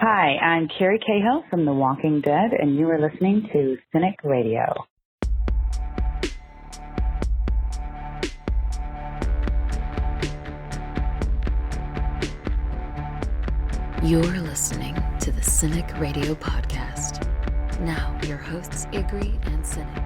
Hi, I'm Kerry Cahill from The Walking Dead, and you are listening to Cinik Radio. You're listening to the Cinik Radio podcast. Now, your hosts, Igrihe and Cinik.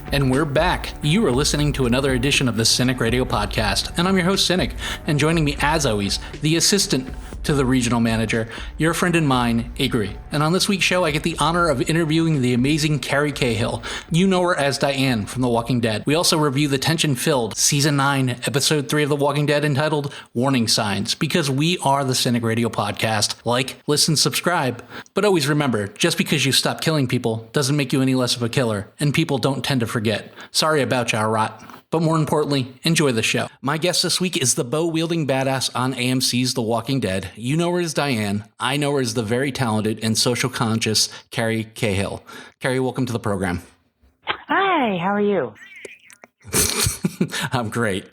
And we're back. You are listening to another edition of the Cinik Radio podcast, and I'm your host, Cinik. And joining me, as always, the assistant to the regional manager, your friend and mine, Igrihe. And on this week's show, I get the honor of interviewing the amazing Kerry Cahill. You know her as Diane from The Walking Dead. We also review the tension-filled Season 9, Episode 3 of The Walking Dead, entitled Warning Signs, because we are the Cinik Radio podcast. Like, listen, subscribe. But always remember, just because you stop killing people doesn't make you any less of a killer, and people don't tend to forget. Sorry about ya, rot. But more importantly, enjoy the show. My guest this week is the bow-wielding badass on AMC's The Walking Dead. You know her as Diane. I know her as the very talented and social conscious Kerry Cahill. Kerry, welcome to the program. Hi, how are you? I'm great.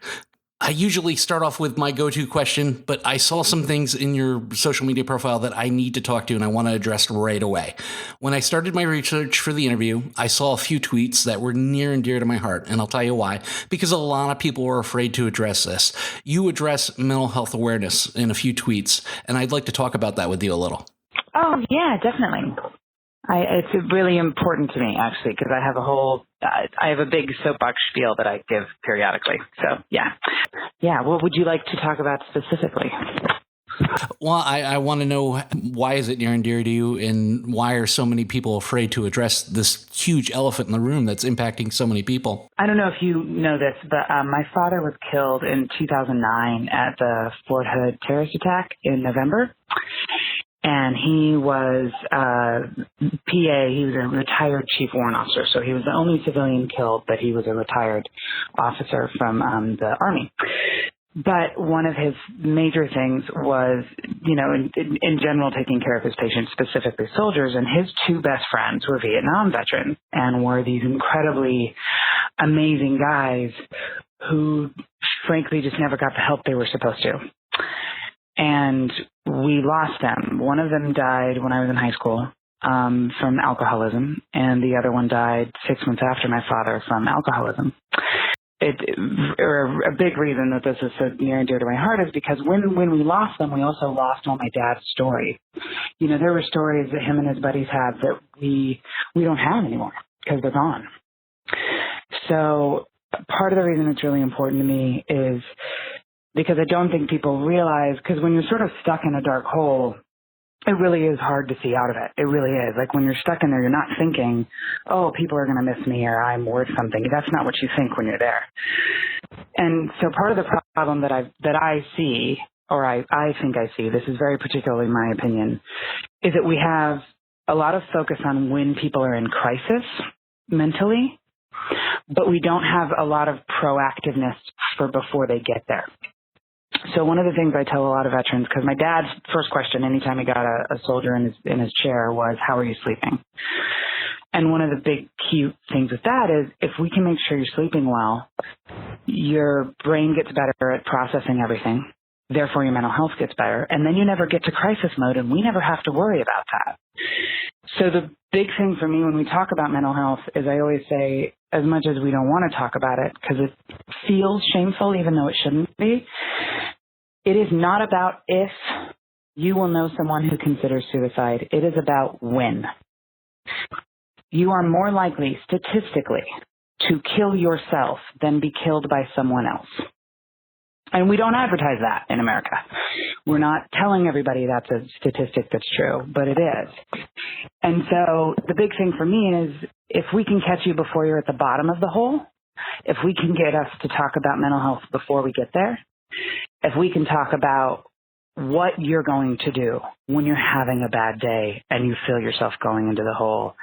I usually start off with my go-to question, but I saw some things in your social media profile that I need to talk to and I want to address right away. When I started my research for the interview, I saw a few tweets that were near and dear to my heart, and I'll tell you why. Because a lot of people were afraid to address this. You address mental health awareness in a few tweets, and I'd like to talk about that with you a little. Oh, yeah, definitely. It's really important to me, actually, because I have a big soapbox spiel that I give periodically. So, yeah. Yeah, what would you like to talk about specifically? Well, I want to know, why is it near and dear to you, and why are so many people afraid to address this huge elephant in the room that's impacting so many people? I don't know if you know this, but my father was killed in 2009 at the Fort Hood terrorist attack in November. And he was PA, he was a retired chief warrant officer, so he was the only civilian killed, but he was a retired officer from the Army. But one of his major things was, you know, in general, taking care of his patients, specifically soldiers, and his two best friends were Vietnam veterans and were these incredibly amazing guys who, frankly, just never got the help they were supposed to. And we lost them. One of them died when I was in high school from alcoholism, and the other one died 6 months after my father from alcoholism. A big reason that this is so near and dear to my heart is because when we lost them, we also lost all my dad's stories. You know, there were stories that him and his buddies had that we don't have anymore because they're gone. So part of the reason it's really important to me is because I don't think people realize, because when you're sort of stuck in a dark hole, it really is hard to see out of it. It really is. Like when you're stuck in there, you're not thinking, oh, people are going to miss me or I'm worth something. That's not what you think when you're there. And so part of the problem that I see, or I think I see, this is very particularly my opinion, is that we have a lot of focus on when people are in crisis mentally, but we don't have a lot of proactiveness for before they get there. So one of the things I tell a lot of veterans, because my dad's first question anytime he got a soldier in his chair was, how are you sleeping? And one of the big key things with that is if we can make sure you're sleeping well, your brain gets better at processing everything. Therefore, your mental health gets better. And then you never get to crisis mode, and we never have to worry about that. So the big thing for me when we talk about mental health is I always say, as much as we don't want to talk about it because it feels shameful even though it shouldn't be, it is not about if you will know someone who considers suicide. It is about when. You are more likely, statistically, to kill yourself than be killed by someone else. And we don't advertise that in America. We're not telling everybody that's a statistic that's true, but it is. And so the big thing for me is if we can catch you before you're at the bottom of the hole, if we can get us to talk about mental health before we get there, if we can talk about what you're going to do when you're having a bad day and you feel yourself going into the hole,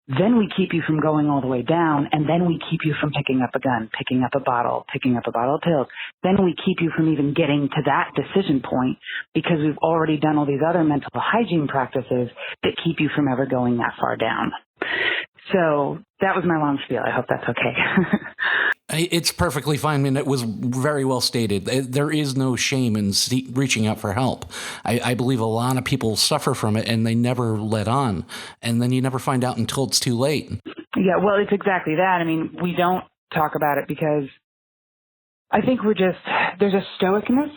then we keep you from going all the way down, and then we keep you from picking up a gun, picking up a bottle of pills. Then we keep you from even getting to that decision point because we've already done all these other mental hygiene practices that keep you from ever going that far down. So that was my long spiel. I hope that's okay. It's perfectly fine, and it was very well stated. There is no shame in reaching out for help. I believe a lot of people suffer from it, and they never let on, and then you never find out until it's too late. Yeah, well, it's exactly that. I mean, we don't talk about it because I think there's a stoicness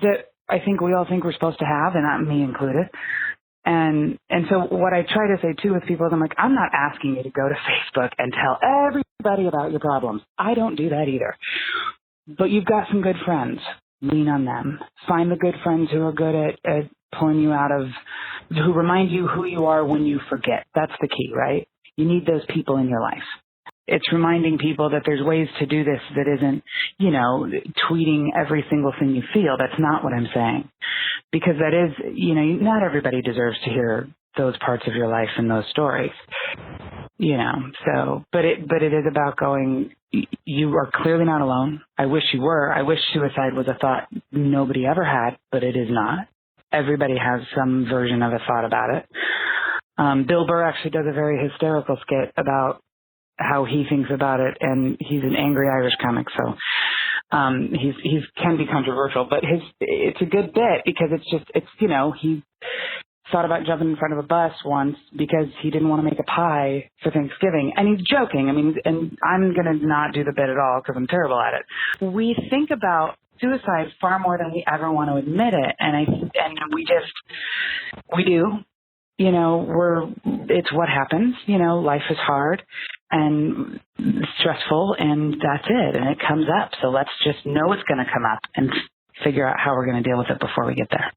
that I think we all think we're supposed to have, and not me included. And so what I try to say, too, with people is I'm like, I'm not asking you to go to Facebook and tell everybody about your problems. I don't do that either. But you've got some good friends. Lean on them. Find the good friends who are good at pulling you out of, who remind you who you are when you forget. That's the key, right? You need those people in your life. It's reminding people that there's ways to do this that isn't, tweeting every single thing you feel. That's not what I'm saying. Because that is, not everybody deserves to hear those parts of your life and those stories. But it is about going, you are clearly not alone. I wish you were. I wish suicide was a thought nobody ever had, but it is not. Everybody has some version of a thought about it. Bill Burr actually does a very hysterical skit about how he thinks about it, and he's an angry Irish comic, so he can be controversial, but it's a good bit because he thought about jumping in front of a bus once because he didn't want to make a pie for Thanksgiving, and he's joking. I mean, and I'm going to not do the bit at all because I'm terrible at it. We think about suicide far more than we ever want to admit it, and we do. It's what happens. Life is hard and stressful, and that's it. And it comes up. So let's just know it's going to come up and figure out how we're going to deal with it before we get there.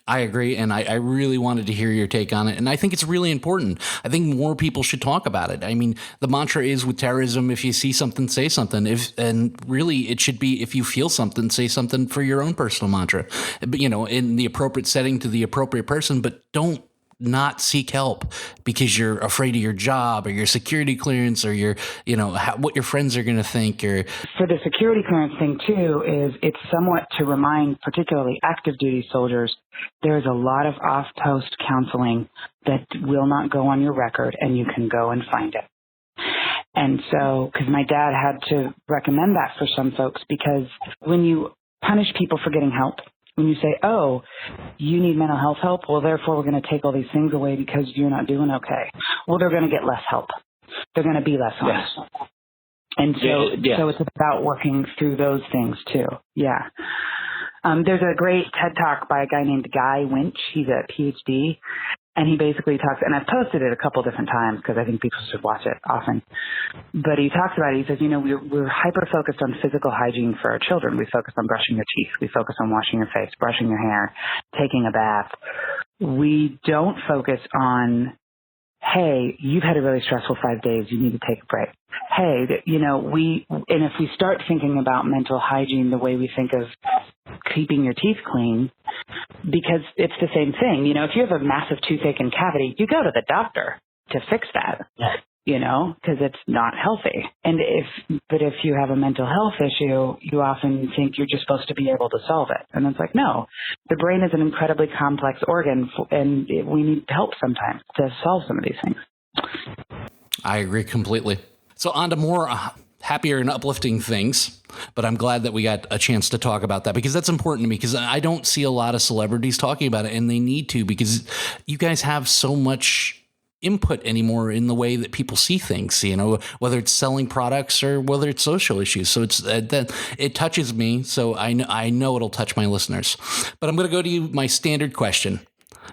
I agree, and I really wanted to hear your take on it, and I think it's really important. I think more people should talk about it. I mean, the mantra is with terrorism, if you see something, say something. And really, it should be if you feel something, say something for your own personal mantra. But, in the appropriate setting to the appropriate person, but don't not seek help because you're afraid of your job or your security clearance or your, what your friends are going to think. Or for the security clearance thing too, it's somewhat to remind particularly active duty soldiers, there's a lot of off-post counseling that will not go on your record, and you can go and find it. And so, because my dad had to recommend that for some folks, because when you punish people for getting help, when you say, oh, you need mental health help, well, therefore we're going to take all these things away because you're not doing okay. Well, they're going to get less help. They're going to be less honest. Yes. And so it's about working through those things too. Yeah. There's a great TED Talk by a guy named Guy Winch. He's a PhD. And he basically talks, and I've posted it a couple different times because I think people should watch it often. But he talks about it. He says, we're hyper-focused on physical hygiene for our children. We focus on brushing your teeth. We focus on washing your face, brushing your hair, taking a bath. We don't focus on, hey, you've had a really stressful 5 days. You need to take a break. Hey, and if we start thinking about mental hygiene the way we think of keeping your teeth clean, because it's the same thing. If you have a massive toothache and cavity, you go to the doctor to fix that, because it's not healthy. And if you have a mental health issue, you often think you're just supposed to be able to solve it. And it's like, no, the brain is an incredibly complex organ, and we need help sometimes to solve some of these things. I agree completely. So on to more happier and uplifting things, but I'm glad that we got a chance to talk about that because that's important to me because I don't see a lot of celebrities talking about it, and they need to because you guys have so much input anymore in the way that people see things, whether it's selling products or whether it's social issues. So it touches me. So I know it'll touch my listeners, but I'm going to go to you, my standard question,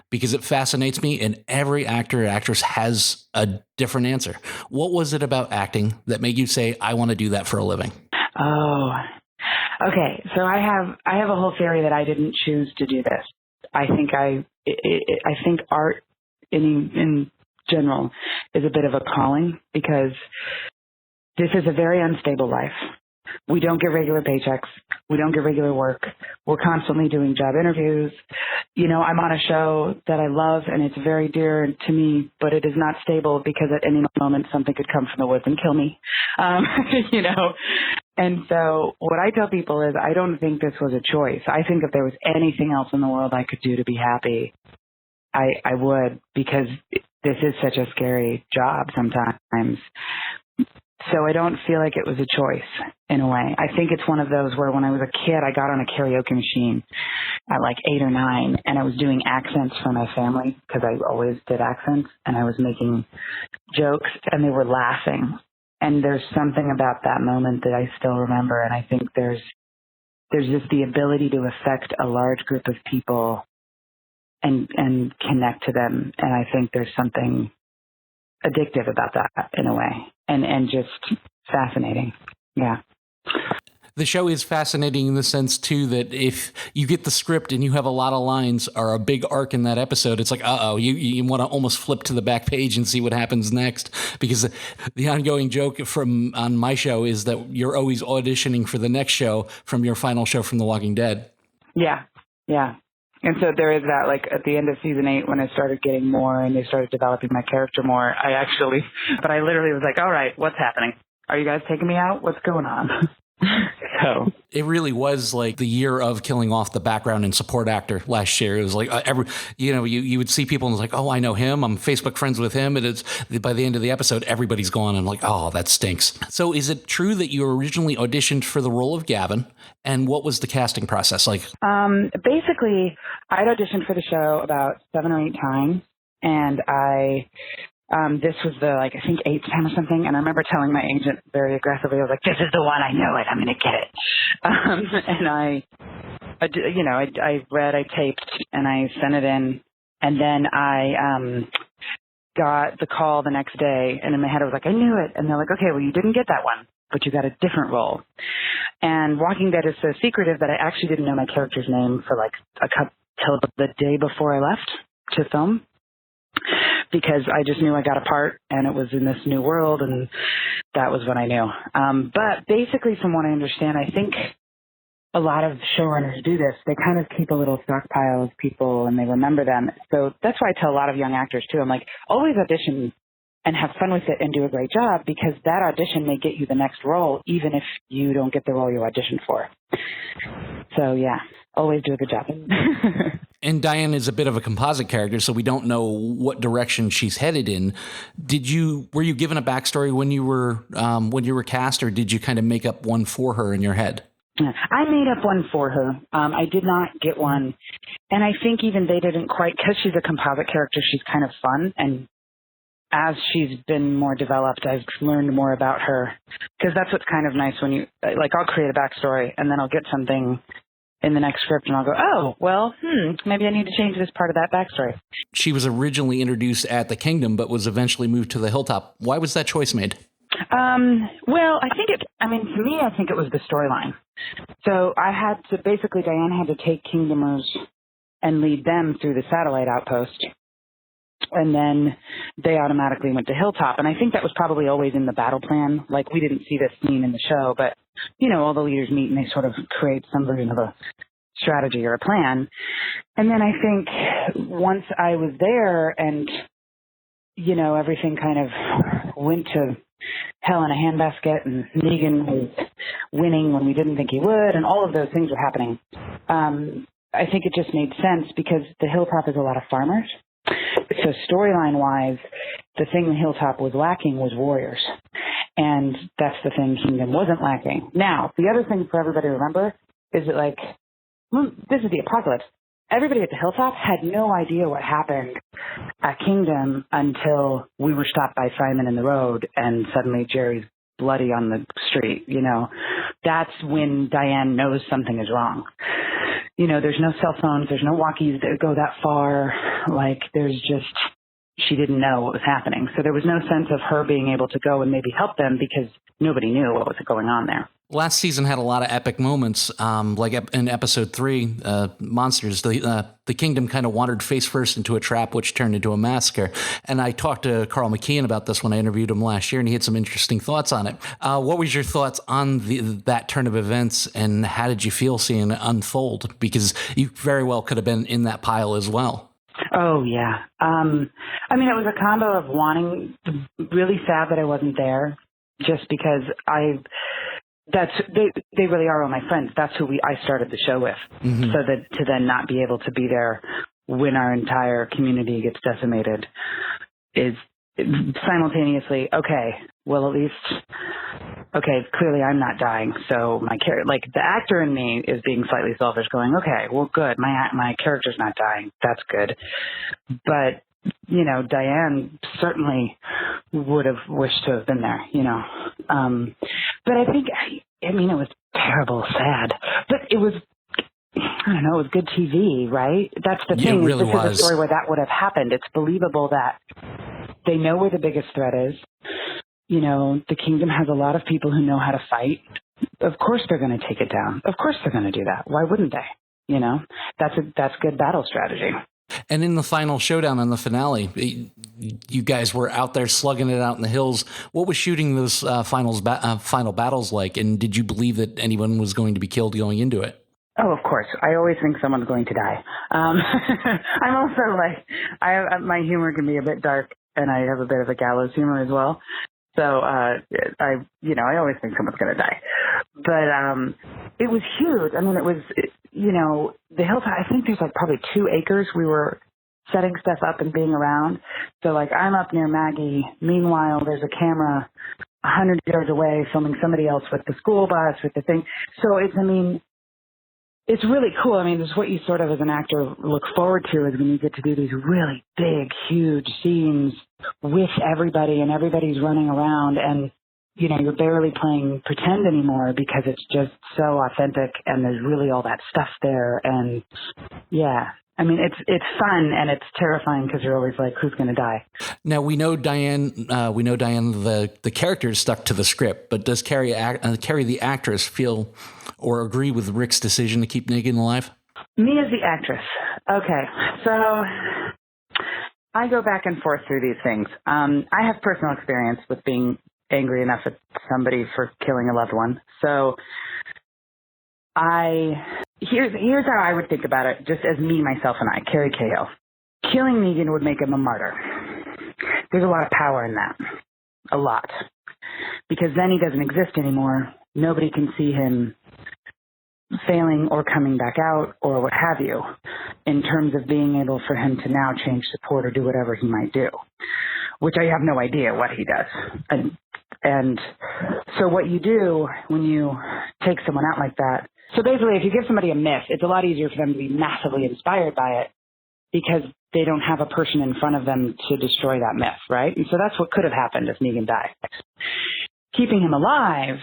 because it fascinates me, and every actor or actress has a different answer. What was it about acting that made you say, I want to do that for a living? Oh, okay. So I have a whole theory that I didn't choose to do this. I think art in general is a bit of a calling because this is a very unstable life. We don't get regular paychecks. We don't get regular work. We're constantly doing job interviews. I'm on a show that I love, and it's very dear to me, but it is not stable because at any moment something could come from the woods and kill me. And so what I tell people is I don't think this was a choice. I think if there was anything else in the world I could do to be happy, I would, because this is such a scary job sometimes. So I don't feel like it was a choice in a way. I think it's one of those where when I was a kid, I got on a karaoke machine at like 8 or 9, and I was doing accents for my family because I always did accents, and I was making jokes, and they were laughing. And there's something about that moment that I still remember, and I think there's just the ability to affect a large group of people and connect to them, and I think there's something addictive about that in a way, and just fascinating. Yeah. The show is fascinating in the sense, too, that if you get the script and you have a lot of lines or a big arc in that episode, it's like, you want to almost flip to the back page and see what happens next. Because the ongoing joke on my show is that you're always auditioning for the next show from your final show from The Walking Dead. Yeah, yeah. And so there is that, like, at the end of season 8, when I started getting more and they started developing my character more, I literally was like, all right, what's happening? Are you guys taking me out? What's going on? So it really was like the year of killing off the background and support actor last year. It was like you would see people and it's like, oh, I know him. I'm Facebook friends with him. And it's by the end of the episode, everybody's gone. I'm like, oh, that stinks. So is it true that you originally auditioned for the role of Gavin? And what was the casting process like? Basically, I'd auditioned for the show about 7 or 8 times, and this was the, I think 8th time or something, and I remember telling my agent very aggressively, I was like, this is the one, I know it, I'm going to get it. And I taped, and I sent it in, and then I got the call the next day, and in my head I was like, I knew it, and they're like, okay, well, you didn't get that one, but you got a different role. And Walking Dead is so secretive that I actually didn't know my character's name for till the day before I left to film, because I just knew I got a part and it was in this new world, and that was when I knew. But basically, from what I understand, I think a lot of showrunners do this. They kind of keep a little stockpile of people and they remember them. So that's why I tell a lot of young actors too, I'm like, always audition and have fun with it and do a great job, because that audition may get you the next role, even if you don't get the role you auditioned for. So yeah, always do a good job. And Diane is a bit of a composite character, so we don't know what direction she's headed in. Were you given a backstory when you were cast, or did you kind of make up one for her in your head? I made up one for her. I did not get one, and I think even they didn't quite, because she's a composite character. She's kind of fun, and as she's been more developed, I've learned more about her, because that's what's kind of nice when you, I'll create a backstory and then I'll get something in the next script and I'll go, oh, well, maybe I need to change this part of that backstory. She was originally introduced at the Kingdom, but was eventually moved to the Hilltop. Why was that choice made? Well, to me, I think it was the storyline. So Diane had to take Kingdomers and lead them through the satellite outpost. And then they automatically went to Hilltop. And I think that was probably always in the battle plan. We didn't see this scene in the show, but, all the leaders meet and they sort of create some version of a strategy or a plan. And then I think once I was there and, everything kind of went to hell in a handbasket, and Negan was winning when we didn't think he would, and all of those things were happening, I think it just made sense, because the Hilltop is a lot of farmers. So storyline-wise, the thing the Hilltop was lacking was warriors. And that's the thing Kingdom wasn't lacking. Now, the other thing for everybody to remember is that, this is the apocalypse. Everybody at the Hilltop had no idea what happened at Kingdom until we were stopped by Simon in the road and suddenly Jerry's bloody on the street. That's when Diane knows something is wrong. There's no cell phones, there's no walkies that go that far. She didn't know what was happening. So there was no sense of her being able to go and maybe help them, because nobody knew what was going on there. Last season had a lot of epic moments, like in episode 3, Monsters. The Kingdom kind of wandered face first into a trap, which turned into a massacre. And I talked to Carl McKeon about this when I interviewed him last year, and he had some interesting thoughts on it. What was your thoughts on that turn of events, and how did you feel seeing it unfold? Because you very well could have been in that pile as well. Oh, yeah. It was a combo of wanting, really sad that I wasn't there, just because they really are all my friends. That's who I started the show with. Mm-hmm. So that to then not be able to be there when our entire community gets decimated is simultaneously, okay, well, at least, okay, clearly I'm not dying. So the actor in me is being slightly selfish, going, okay, well, good. My character's not dying. That's good. But, Diane certainly would have wished to have been there, But I think, it was terrible, sad, but it was, I don't know, it was good TV, right? That's the thing. It really this was. is a story where that would have happened. It's believable that they know where the biggest threat is. The kingdom has a lot of people who know how to fight. Of course they're going to take it down. Of course they're going to do that. Why wouldn't they? That's good battle strategy. And in the final showdown on the finale, you guys were out there slugging it out in the hills. What was shooting those final battles like? And did you believe that anyone was going to be killed going into it? Oh, of course. I always think someone's going to die. I'm also my humor can be a bit dark, and I have a bit of a gallows humor as well. So, I always think someone's going to die. But it was huge. It was, the hilltop, I think there's probably 2 acres we were setting stuff up and being around. So, I'm up near Maggie. Meanwhile, there's a camera 100 yards away filming somebody else with the school bus, with the thing. So, it's really cool. This is what you sort of as an actor look forward to, is when you get to do these really big, huge scenes with everybody, and everybody's running around, and, you're barely playing pretend anymore because it's just so authentic, and there's really all that stuff there. And yeah, it's fun, and it's terrifying because you're always like, who's going to die? Now, we know Diane, the character is stuck to the script, but does Kerry the actress feel or agree with Rick's decision to keep Negan alive? Me as the actress. Okay. So I go back and forth through these things. I have personal experience with being angry enough at somebody for killing a loved one. So here's how I would think about it, just as me, myself, and I, Kerry Cahill. Killing Negan would make him a martyr. There's a lot of power in that. A lot. Because then he doesn't exist anymore. Nobody can see him failing or coming back out or what have you, in terms of being able for him to now change support or do whatever he might do, which I have no idea what he does. And so what you do when you take someone out like that, so basically if you give somebody a myth, it's a lot easier for them to be massively inspired by it because they don't have a person in front of them to destroy that myth, right? And so that's what could have happened if Negan died. Keeping him alive,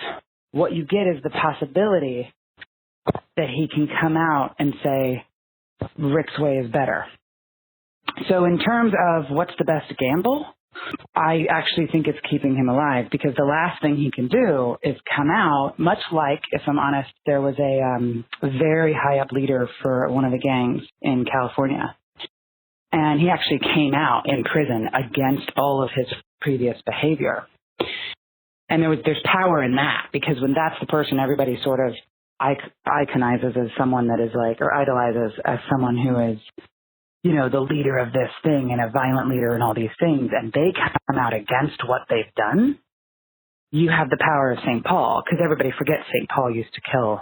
what you get is the possibility that he can come out and say, Rick's way is better. So in terms of what's the best gamble, I actually think it's keeping him alive, because the last thing he can do is come out, much like, if I'm honest, there was a very high up leader for one of the gangs in California. And he actually came out in prison against all of his previous behavior. And there's power in that, because when that's the person everybody sort of iconizes as someone that is or idolizes as someone who is, the leader of this thing and a violent leader and all these things, and they come out against what they've done, you have the power of St. Paul, because everybody forgets St. Paul used to kill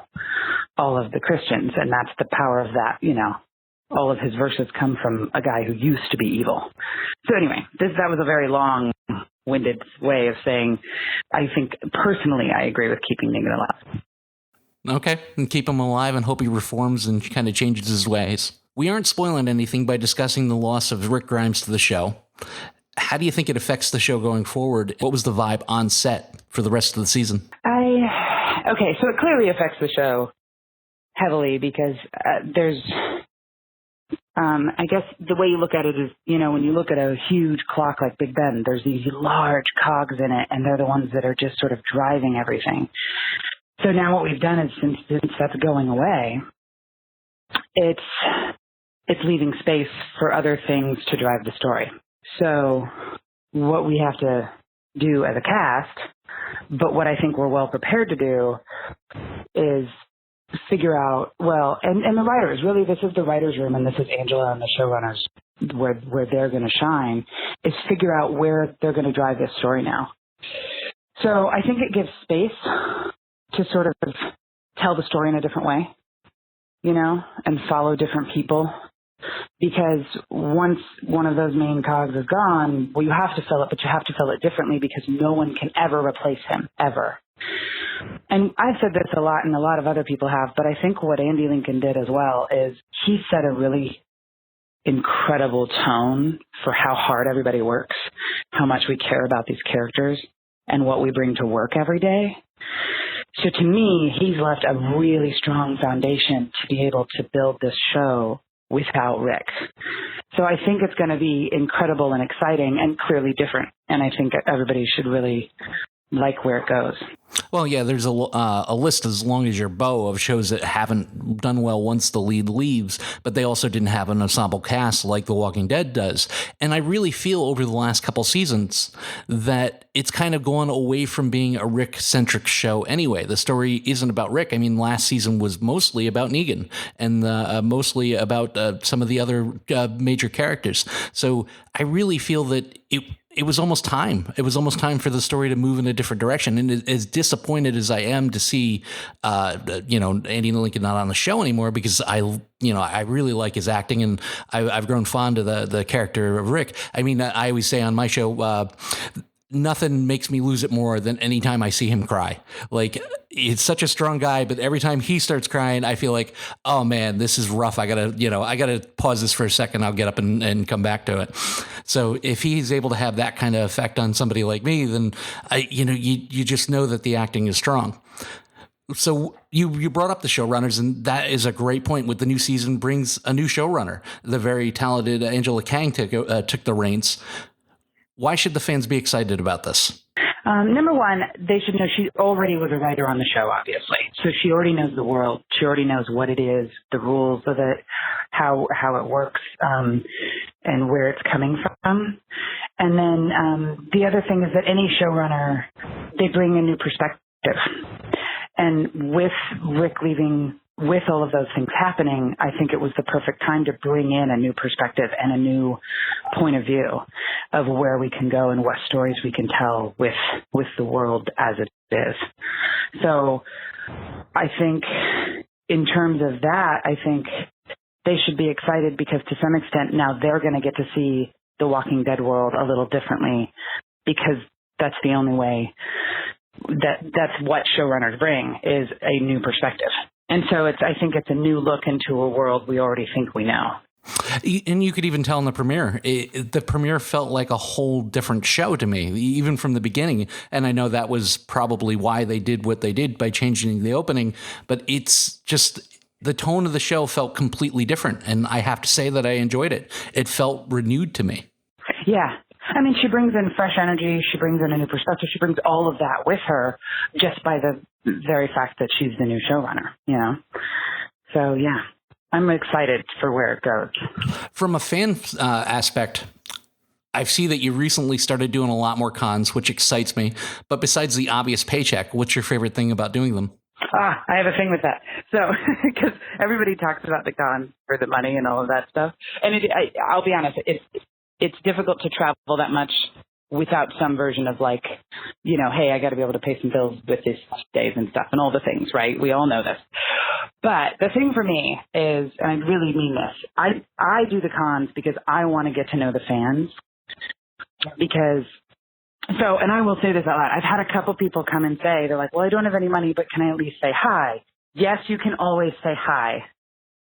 all of the Christians, and that's the power of that, all of his verses come from a guy who used to be evil. So anyway, that was a very long-winded way of saying, I think personally I agree with keeping Negan alive. Okay, and keep him alive and hope he reforms and kind of changes his ways. We aren't spoiling anything by discussing the loss of Rick Grimes to the show. How do you think it affects the show going forward? What was the vibe on set for the rest of the season? Okay, so it clearly affects the show heavily because there's, I guess the way you look at it is, when you look at a huge clock like Big Ben, there's these large cogs in it, and they're the ones that are just sort of driving everything. So now what we've done is, since that's going away, it's leaving space for other things to drive the story. So what we have to do as a cast, but what I think we're well prepared to do, is figure out, and the writers, really this is the writer's room, and this is Angela and the showrunners, where they're going to shine, is figure out where they're going to drive this story now. So I think it gives space to sort of tell the story in a different way, and follow different people. because once one of those main cogs is gone, well, you have to fill it, but you have to fill it differently because no one can ever replace him, ever. And I've said this a lot, and a lot of other people have, but I think what Andy Lincoln did as well is he set a really incredible tone for how hard everybody works, how much we care about these characters, and what we bring to work every day. So to me, he's left a really strong foundation to be able to build this show without Rick. So I think it's going to be incredible and exciting and clearly different. And I think everybody should really like where it goes. Well, yeah, there's a list as long as your bow of shows that haven't done well once the lead leaves, but they also didn't have an ensemble cast like The Walking Dead does. And I really feel over the last couple seasons that it's kind of gone away from being a Rick-centric show anyway. The story isn't about Rick. I mean, last season was mostly about Negan and mostly about some of the other major characters. So I really feel that it was almost time. It was almost time for the story to move in a different direction. And as disappointed as I am to see, Andy Lincoln not on the show anymore, because I really like his acting and I've grown fond of the character of Rick. I mean, I always say on my show, nothing makes me lose it more than any time I see him cry. Like, he's such a strong guy, but every time he starts crying, I feel like, oh man, this is rough. I gotta pause this for a second. I'll get up and come back to it. So if he's able to have that kind of effect on somebody like me, then you just know that the acting is strong. So you brought up the showrunners, and that is a great point. With the new season brings a new showrunner. The very talented Angela Kang took the reins. Why should the fans be excited about this? Number one, they should know she already was a writer on the show, obviously. So she already knows the world. She already knows what it is, the rules of it, how it works, and where it's coming from. And then the other thing is that any showrunner, they bring a new perspective. And with Rick leaving, with all of those things happening, I think it was the perfect time to bring in a new perspective and a new point of view of where we can go and what stories we can tell with the world as it is. So I think in terms of that, I think they should be excited because to some extent now they're going to get to see the Walking Dead world a little differently, because that's the only way that's what showrunners bring, is a new perspective. And so I think it's a new look into a world we already think we know. And you could even tell in the premiere, the premiere felt like a whole different show to me, even from the beginning. And I know that was probably why they did what they did by changing the opening, but it's just the tone of the show felt completely different. And I have to say that I enjoyed it. It felt renewed to me. Yeah. I mean, she brings in fresh energy. She brings in a new perspective. She brings all of that with her just by the very fact that she's the new showrunner, So, yeah, I'm excited for where it goes. From a fan aspect, I see that you recently started doing a lot more cons, which excites me. But besides the obvious paycheck, what's your favorite thing about doing them? I have a thing with that. So, because everybody talks about the cons for the money and all of that stuff. And I'll be honest, it's difficult to travel that much without some version of like, hey, I got to be able to pay some bills with these days and stuff and all the things, right? We all know this. But the thing for me is, and I really mean this, I do the cons because I want to get to know the fans. And I will say this out loud. I've had a couple people come and say, they're like, well, I don't have any money, but can I at least say hi? Yes, you can always say hi.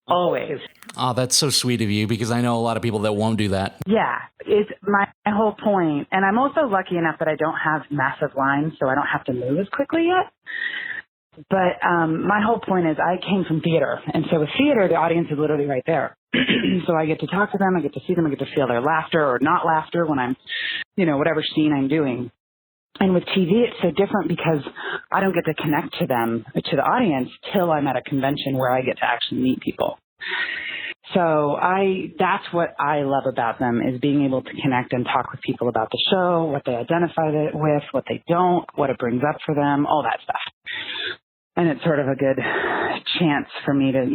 Always. Oh, that's so sweet of you, because I know a lot of people that won't do that. Yeah, it's my whole point. And I'm also lucky enough that I don't have massive lines, so I don't have to move as quickly yet. But my whole point is I came from theater. And so with theater, the audience is literally right there. So I get to talk to them. I get to see them. I get to feel their laughter or not laughter when I'm, whatever scene I'm doing. And with TV, it's so different because I don't get to connect to them, to the audience, till I'm at a convention where I get to actually meet people. So that's what I love about them, is being able to connect and talk with people about the show, what they identify with, what they don't, what it brings up for them, all that stuff. And it's sort of a good chance for me to,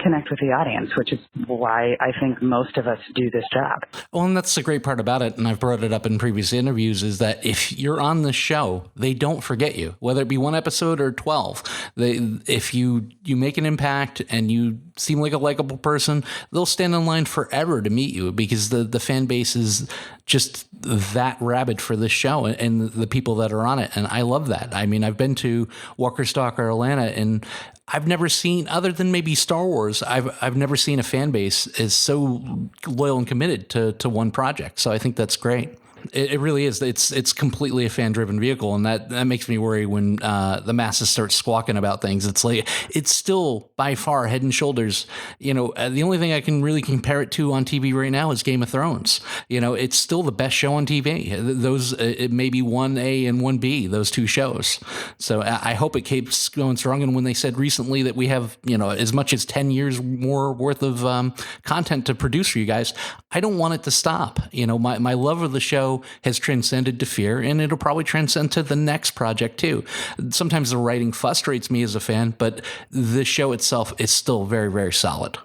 connect with the audience, which is why I think most of us do this job. Well, and that's the great part about it, and I've brought it up in previous interviews, is that if you're on the show, they don't forget you, whether it be one episode or 12. If you make an impact and you seem like a likable person, they'll stand in line forever to meet you, because the fan base is just that rabid for this show and the people that are on it. And I love that. I mean, I've been to Walker Stalker Atlanta, and I've never seen, other than maybe Star Wars, I've never seen a fan base is so loyal and committed to one project. So I think that's great. It really is. It's completely a fan-driven vehicle, and that makes me worry when the masses start squawking about things. It's like, it's still by far head and shoulders. The only thing I can really compare it to on TV right now is Game of Thrones. It's still the best show on TV. Those it may be 1A and 1B, those two shows. So I hope it keeps going strong. And when they said recently that we have as much as 10 years more worth of content to produce for you guys, I don't want it to stop. My love of the show has transcended to Fear, and it'll probably transcend to the next project too. Sometimes the writing frustrates me as a fan, but the show itself is still very, very solid.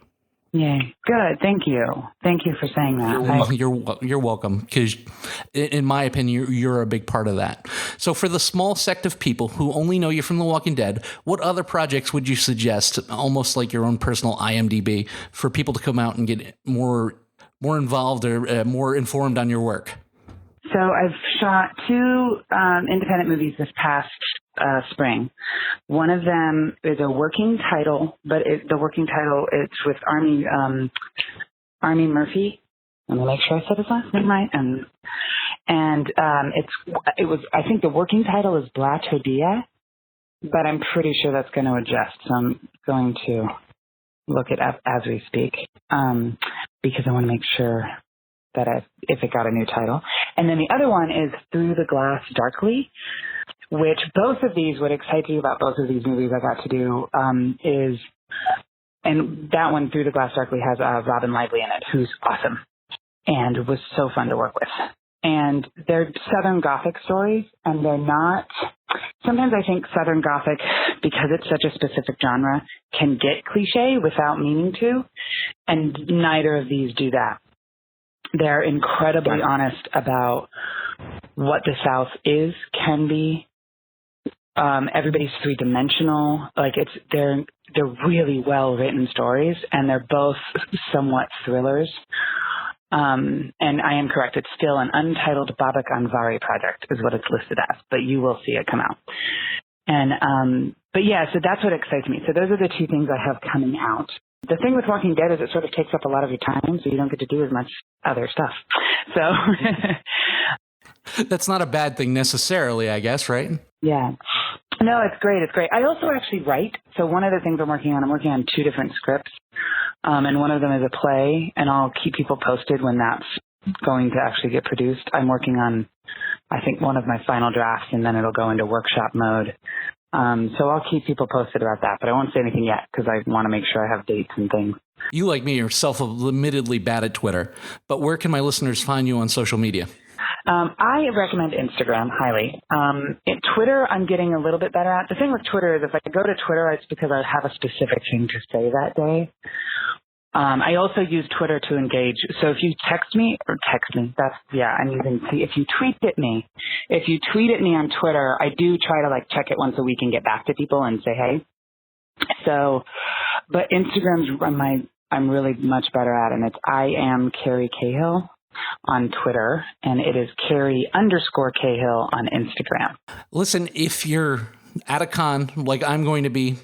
Yay. Good. Thank you. Thank you for saying that. You're welcome, because in my opinion, you're a big part of that. So for the small sect of people who only know you from The Walking Dead, what other projects would you suggest, almost like your own personal IMDb, for people to come out and get more involved or more informed on your work? So I've shot 2 independent movies this past spring. One of them is a working title, but the working title is with Army Murphy. Let me make sure I said his last name right. I think the working title is Blatodia, but I'm pretty sure that's going to adjust. So I'm going to look it up as we speak, because I want to make sure that if it got a new title. And then the other one is Through the Glass Darkly, which both of these, what excites you about both of these movies I got to do and that one, Through the Glass Darkly, has Robin Lively in it, who's awesome and was so fun to work with. And they're Southern Gothic stories, and they're not, sometimes I think Southern Gothic, because it's such a specific genre, can get cliche without meaning to, and neither of these do that. They're incredibly honest about what the South is, can be. Everybody's 3-dimensional. Like they're really well written stories, and they're both somewhat thrillers. And I am correct. It's still an untitled Babak Anvari project is what it's listed as, but you will see it come out. And, but yeah, so that's what excites me. So those are the 2 things I have coming out. The thing with Walking Dead is it sort of takes up a lot of your time, so you don't get to do as much other stuff. So that's not a bad thing necessarily, I guess, right? Yeah. No, it's great. It's great. I also actually write. So one of the things I'm working on 2 different scripts, and one of them is a play, and I'll keep people posted when that's going to actually get produced. I'm working on, I think, one of my final drafts, and then it'll go into workshop mode. So I'll keep people posted about that, but I won't say anything yet because I want to make sure I have dates and things. You, like me, are self-limitedly bad at Twitter, but where can my listeners find you on social media? I recommend Instagram highly. Twitter, I'm getting a little bit better at. The thing with Twitter is if I go to Twitter, it's because I have a specific thing to say that day. I also use Twitter to engage. So if you text me, I'm using, if you tweet at me on Twitter, I do try to check it once a week and get back to people and say, hey. So, but Instagram's I'm really much better at, and it's I am Kerry Cahill on Twitter, and it is Kerry_Cahill on Instagram. Listen, if you're at a con like I'm going to be,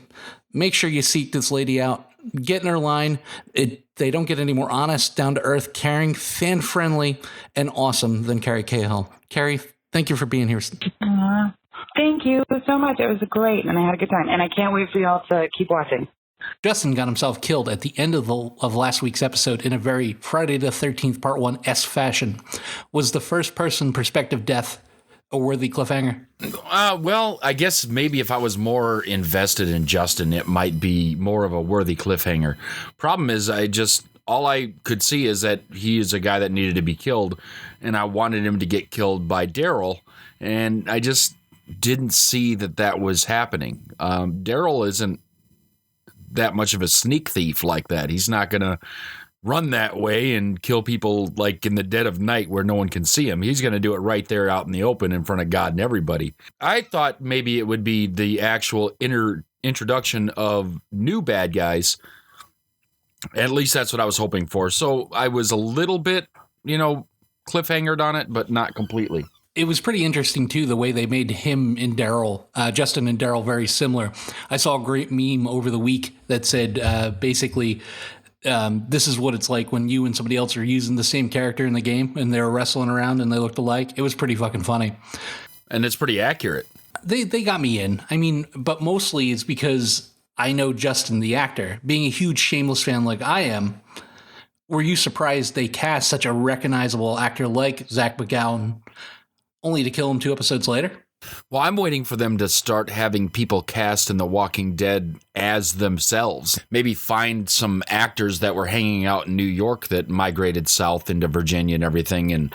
make sure you seek this lady out. Get in her line. They don't get any more honest, down-to-earth, caring, fan-friendly, and awesome than Kerry Cahill. Kerry, thank you for being here. Thank you so much. It was great, and I had a good time. And I can't wait for y'all to keep watching. Justin got himself killed at the end of last week's episode in a very Friday the 13th Part 1-esque fashion. Was the first-person perspective death a worthy cliffhanger? Well, I guess maybe if I was more invested in Justin, it might be more of a worthy cliffhanger. Problem is, all I could see is that he is a guy that needed to be killed, and I wanted him to get killed by Daryl, and I just didn't see that was happening. Daryl isn't that much of a sneak thief like that. He's not going to run that way and kill people like in the dead of night where no one can see him. He's going to do it right there out in the open in front of God and everybody. I thought maybe it would be the actual introduction of new bad guys. At least that's what I was hoping for. So I was a little bit, cliffhangered on it, but not completely. It was pretty interesting, too, the way they made him and Daryl, Justin and Daryl, very similar. I saw a great meme over the week that said, basically, this is what it's like when you and somebody else are using the same character in the game and they're wrestling around and they looked alike. It was pretty fucking funny. And it's pretty accurate. They got me in. I mean, but mostly it's because I know Justin, the actor. Being a huge Shameless fan like I am, were you surprised they cast such a recognizable actor like Zach McGowan only to kill him 2 episodes later? Well, I'm waiting for them to start having people cast in The Walking Dead as themselves. Maybe find some actors that were hanging out in New York that migrated south into Virginia and everything. And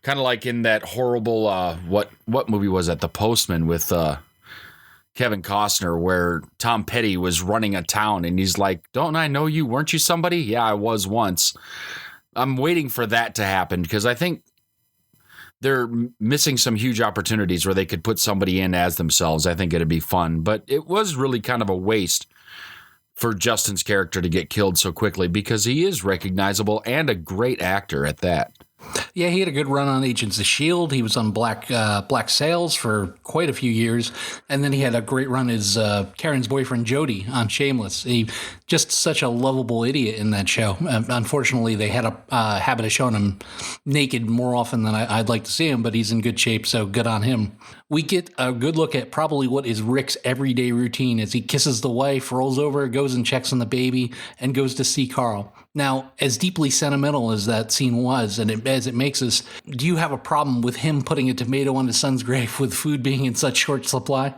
kind of like in that horrible, what movie was that? The Postman with Kevin Costner, where Tom Petty was running a town and he's like, don't I know you? Weren't you somebody? Yeah, I was once. I'm waiting for that to happen because I think they're missing some huge opportunities where they could put somebody in as themselves. I think it'd be fun, but it was really kind of a waste for Justin's character to get killed so quickly because he is recognizable and a great actor at that. Yeah, he had a good run on Agents of S.H.I.E.L.D. He was on Black Sails for quite a few years. And then he had a great run as Karen's boyfriend, Jody, on Shameless. He just such a lovable idiot in that show. Unfortunately, they had a habit of showing him naked more often than I'd like to see him, but he's in good shape, so good on him. We get a good look at probably what is Rick's everyday routine as he kisses the wife, rolls over, goes and checks on the baby, and goes to see Carl. Now, as deeply sentimental as that scene was, and as it makes us, do you have a problem with him putting a tomato on his son's grave with food being in such short supply?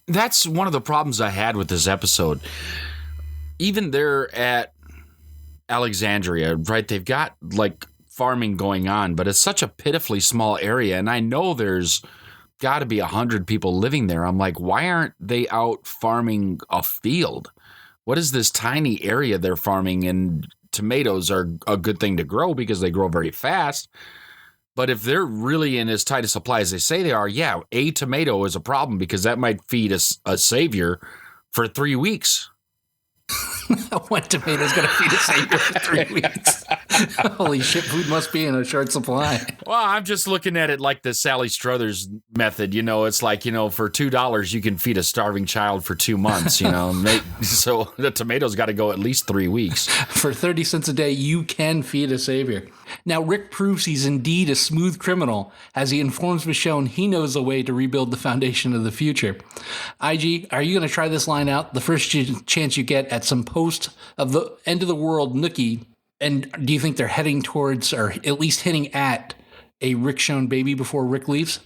That's one of the problems I had with this episode. Even there at Alexandria, right, they've got like farming going on, but it's such a pitifully small area, and I know there's got to be 100 people living there. I'm like, why aren't they out farming a field? What is this tiny area they're farming? And tomatoes are a good thing to grow because they grow very fast. But if they're really in as tight a supply as they say they are, yeah, a tomato is a problem because that might feed a savior for 3 weeks. One tomato's going to feed a savior for 3 weeks. Holy shit, food must be in a short supply. Well, I'm just looking at it like the Sally Struthers method. It's like, for $2, you can feed a starving child for 2 months, So the tomatoes got to go at least 3 weeks. For 30 cents a day, you can feed a savior. Now, Rick proves he's indeed a smooth criminal as he informs Michonne he knows a way to rebuild the foundation of the future. IG, are you going to try this line out the first chance you get at some post of the end of the world nookie? And do you think they're heading towards, or at least hitting at, a Rick Michonne baby before Rick leaves?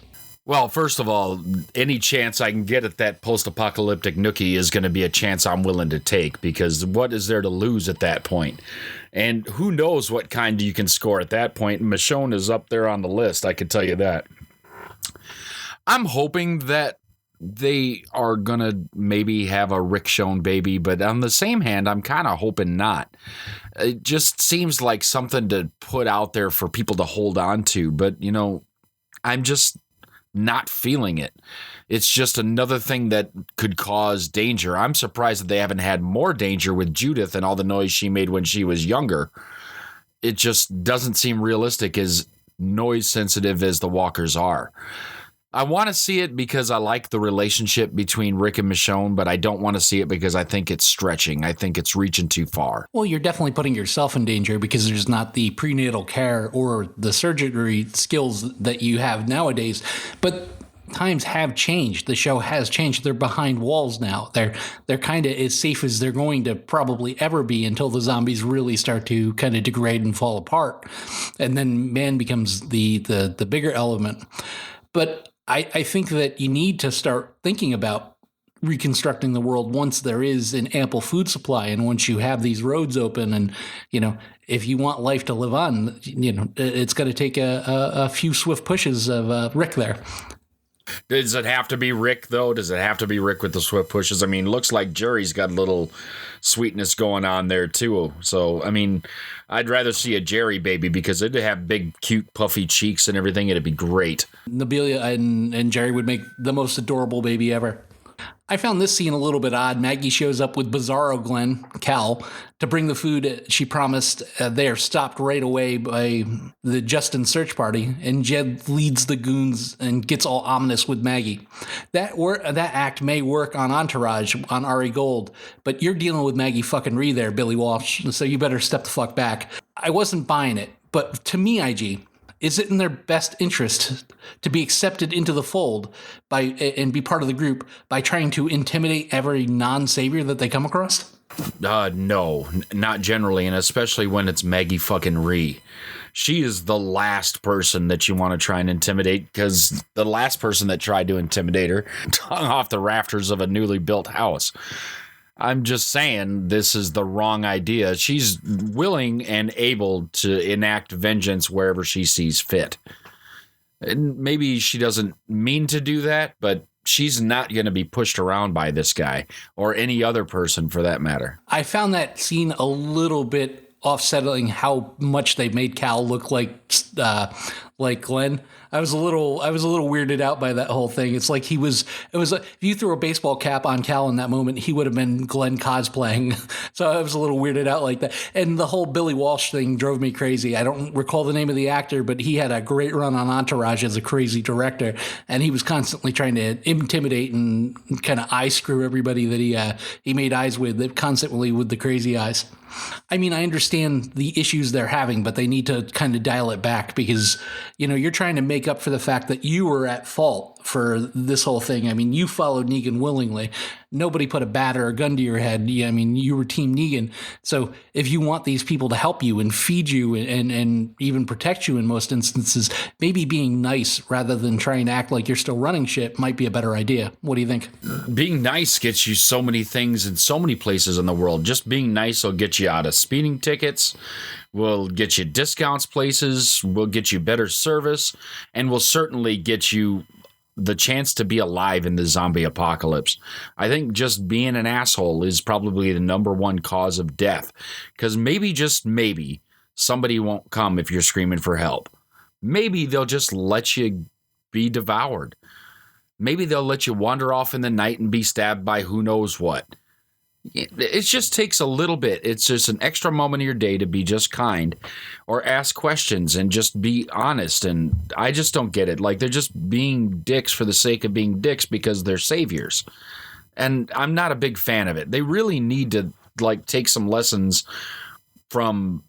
Well, first of all, any chance I can get at that post-apocalyptic nookie is going to be a chance I'm willing to take, because what is there to lose at that point? And who knows what kind you can score at that point. Michonne is up there on the list, I can tell you that. I'm hoping that they are going to maybe have a Rick Michonne baby, but on the same hand, I'm kind of hoping not. It just seems like something to put out there for people to hold on to, but, I'm just not feeling it. It's just another thing that could cause danger. I'm surprised that they haven't had more danger with Judith and all the noise she made when she was younger. It just doesn't seem realistic, as noise sensitive as the walkers are. I want to see it because I like the relationship between Rick and Michonne, but I don't want to see it because I think it's stretching. I think it's reaching too far. Well, you're definitely putting yourself in danger because there's not the prenatal care or the surgery skills that you have nowadays. But times have changed. The show has changed. They're behind walls now. They're kind of as safe as they're going to probably ever be until the zombies really start to kind of degrade and fall apart. And then man becomes the bigger element. But I think that you need to start thinking about reconstructing the world once there is an ample food supply and once you have these roads open. And, if you want life to live on, it's going to take a few swift pushes of Rick there. Does it have to be Rick, though? Does it have to be Rick with the swift pushes? I mean, looks like Jerry's got a little sweetness going on there, too. So, I mean, I'd rather see a Jerry baby because it'd have big, cute, puffy cheeks and everything. It'd be great. Nabilia and Jerry would make the most adorable baby ever. I found this scene a little bit odd. Maggie shows up with Bizarro Glenn, Cal, to bring the food she promised. They are stopped right away by the Justin search party, and Jed leads the goons and gets all ominous with Maggie. That act may work on Entourage, on Ari Gold, but you're dealing with Maggie fucking Rhee there, Billy Walsh, so you better step the fuck back. I wasn't buying it, but to me, IG, is it in their best interest to be accepted into the fold and be part of the group by trying to intimidate every non-savior that they come across? No, not generally, and especially when it's Maggie fucking Rhee. She is the last person that you want to try and intimidate, because the last person that tried to intimidate her hung off the rafters of a newly built house. I'm just saying this is the wrong idea. She's willing and able to enact vengeance wherever she sees fit. And maybe she doesn't mean to do that, but she's not going to be pushed around by this guy or any other person for that matter. I found that scene a little bit offsetting how much they made Cal look like Glenn. I was a little weirded out by that whole thing. It's like if you threw a baseball cap on Cal in that moment, he would have been Glenn cosplaying. So I was a little weirded out like that. And the whole Billy Walsh thing drove me crazy. I don't recall the name of the actor, but he had a great run on Entourage as a crazy director, and he was constantly trying to intimidate and kind of eye screw everybody that he made eyes with, constantly with the crazy eyes. I mean, I understand the issues they're having, but they need to kind of dial it back because, you're trying to make up for the fact that you were at fault for this whole thing. I mean, you followed Negan willingly. Nobody put a bat or a gun to your head. I mean, you were Team Negan. So if you want these people to help you and feed you and even protect you in most instances, maybe being nice rather than trying to act like you're still running shit might be a better idea. What do you think? Being nice gets you so many things in so many places in the world. Just being nice will get you out of speeding tickets, will get you discounts places, will get you better service, and will certainly get you the chance to be alive in the zombie apocalypse. I think just being an asshole is probably the number one cause of death, because maybe, just maybe, somebody won't come if you're screaming for help. Maybe they'll just let you be devoured. Maybe they'll let you wander off in the night and be stabbed by who knows what. It just takes a little bit. It's just an extra moment of your day to be just kind or ask questions and just be honest. And I just don't get it. Like, they're just being dicks for the sake of being dicks because they're saviors. And I'm not a big fan of it. They really need to take some lessons from,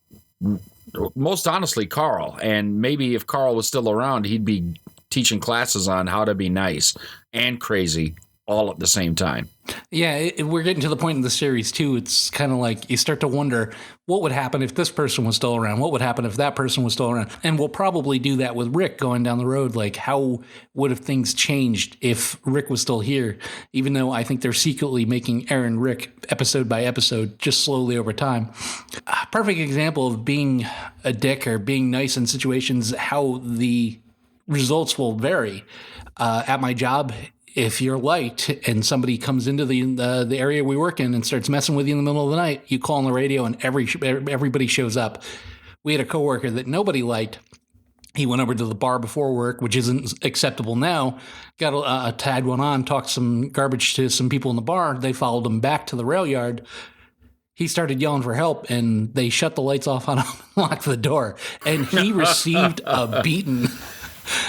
most honestly, Carl. And maybe if Carl was still around, he'd be teaching classes on how to be nice and crazy all at the same time. Yeah, we're getting to the point in the series, too. It's kind of like you start to wonder what would happen if this person was still around? What would happen if that person was still around? And we'll probably do that with Rick going down the road. Like, how would have things changed if Rick was still here? Even though I think they're secretly making Aaron Rick episode by episode, just slowly over time. A perfect example of being a dick or being nice in situations, how the results will vary. At my job, if you're liked and somebody comes into the area we work in and starts messing with you in the middle of the night, you call on the radio and everybody shows up. We had a coworker that nobody liked. He went over to the bar before work, which isn't acceptable now, got a tad one on, talked some garbage to some people in the bar. They followed him back to the rail yard. He started yelling for help, and they shut the lights off on him and locked the door. And he received a beating.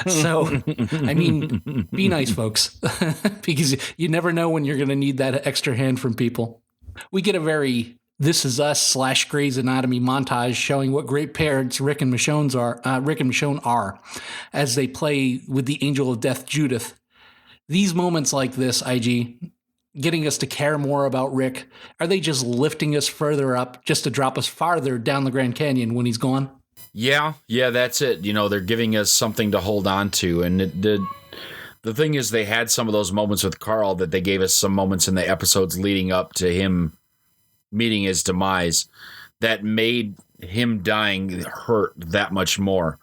So, I mean, be nice, folks, because you never know when you're going to need that extra hand from people. We get a very This Is Us / Grey's Anatomy montage showing what great parents Rick and Michonne are as they play with the angel of death, Judith. These moments like this, IG, getting us to care more about Rick, are they just lifting us further up just to drop us farther down the Grand Canyon when he's gone? Yeah, that's it. They're giving us something to hold on to. And the thing is, they had some of those moments with Carl that they gave us some moments in the episodes leading up to him meeting his demise that made him dying hurt that much more.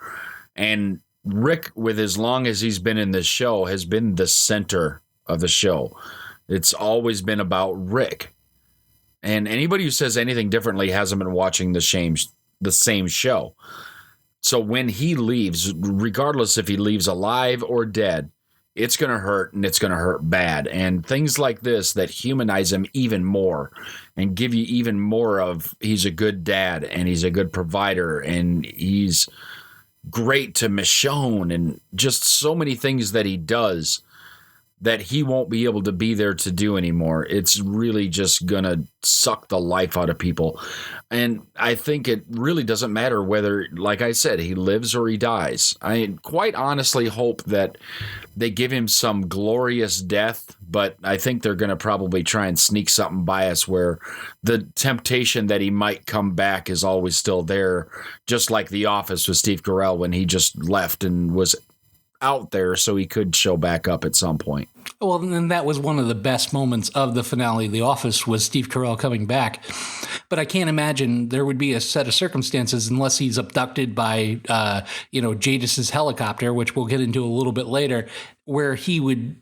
And Rick, with as long as he's been in this show, has been the center of the show. It's always been about Rick. And anybody who says anything differently hasn't been watching the same show. So when he leaves, regardless if he leaves alive or dead, it's going to hurt, and it's going to hurt bad. And things like this that humanize him even more and give you even more of he's a good dad and he's a good provider and he's great to Michonne and just so many things that he does that he won't be able to be there to do anymore. It's really just going to suck the life out of people. And I think it really doesn't matter whether, like I said, he lives or he dies. I quite honestly hope that they give him some glorious death, but I think they're going to probably try and sneak something by us where the temptation that he might come back is always still there, just like The Office with Steve Carell when he just left and was out there so he could show back up at some point. Well, and that was one of the best moments of the finale of The Office was Steve Carell coming back. But I can't imagine there would be a set of circumstances unless he's abducted by, Jadis's helicopter, which we'll get into a little bit later, where he would,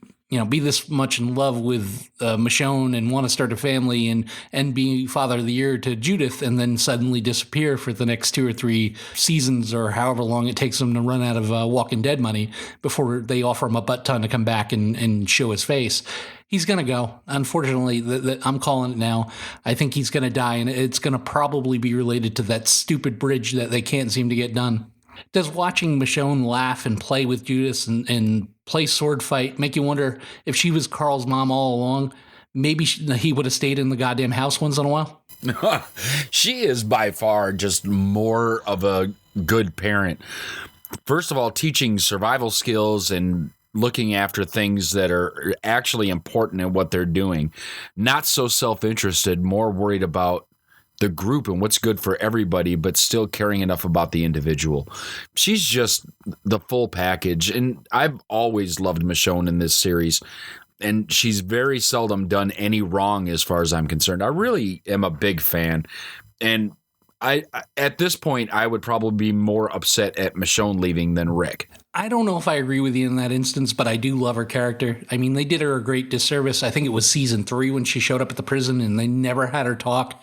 be this much in love with Michonne and want to start a family and be Father of the Year to Judith and then suddenly disappear for the next 2 or 3 seasons or however long it takes him to run out of Walking Dead money before they offer him a butt ton to come back and show his face. He's going to go. Unfortunately, I'm calling it now. I think he's going to die, and it's going to probably be related to that stupid bridge that they can't seem to get done. Does watching Michonne laugh and play with Judas and play sword fight make you wonder if she was Carl's mom all along? Maybe he would have stayed in the goddamn house once in a while? She is by far just more of a good parent. First of all, teaching survival skills and looking after things that are actually important in what they're doing. Not so self-interested, more worried about the group and what's good for everybody, but still caring enough about the individual. She's just the full package. And I've always loved Michonne in this series. And she's very seldom done any wrong as far as I'm concerned. I really am a big fan. And at this point, I would probably be more upset at Michonne leaving than Rick. I don't know if I agree with you in that instance, but I do love her character. I mean, they did her a great disservice. I think it was season 3 when she showed up at the prison and they never had her talk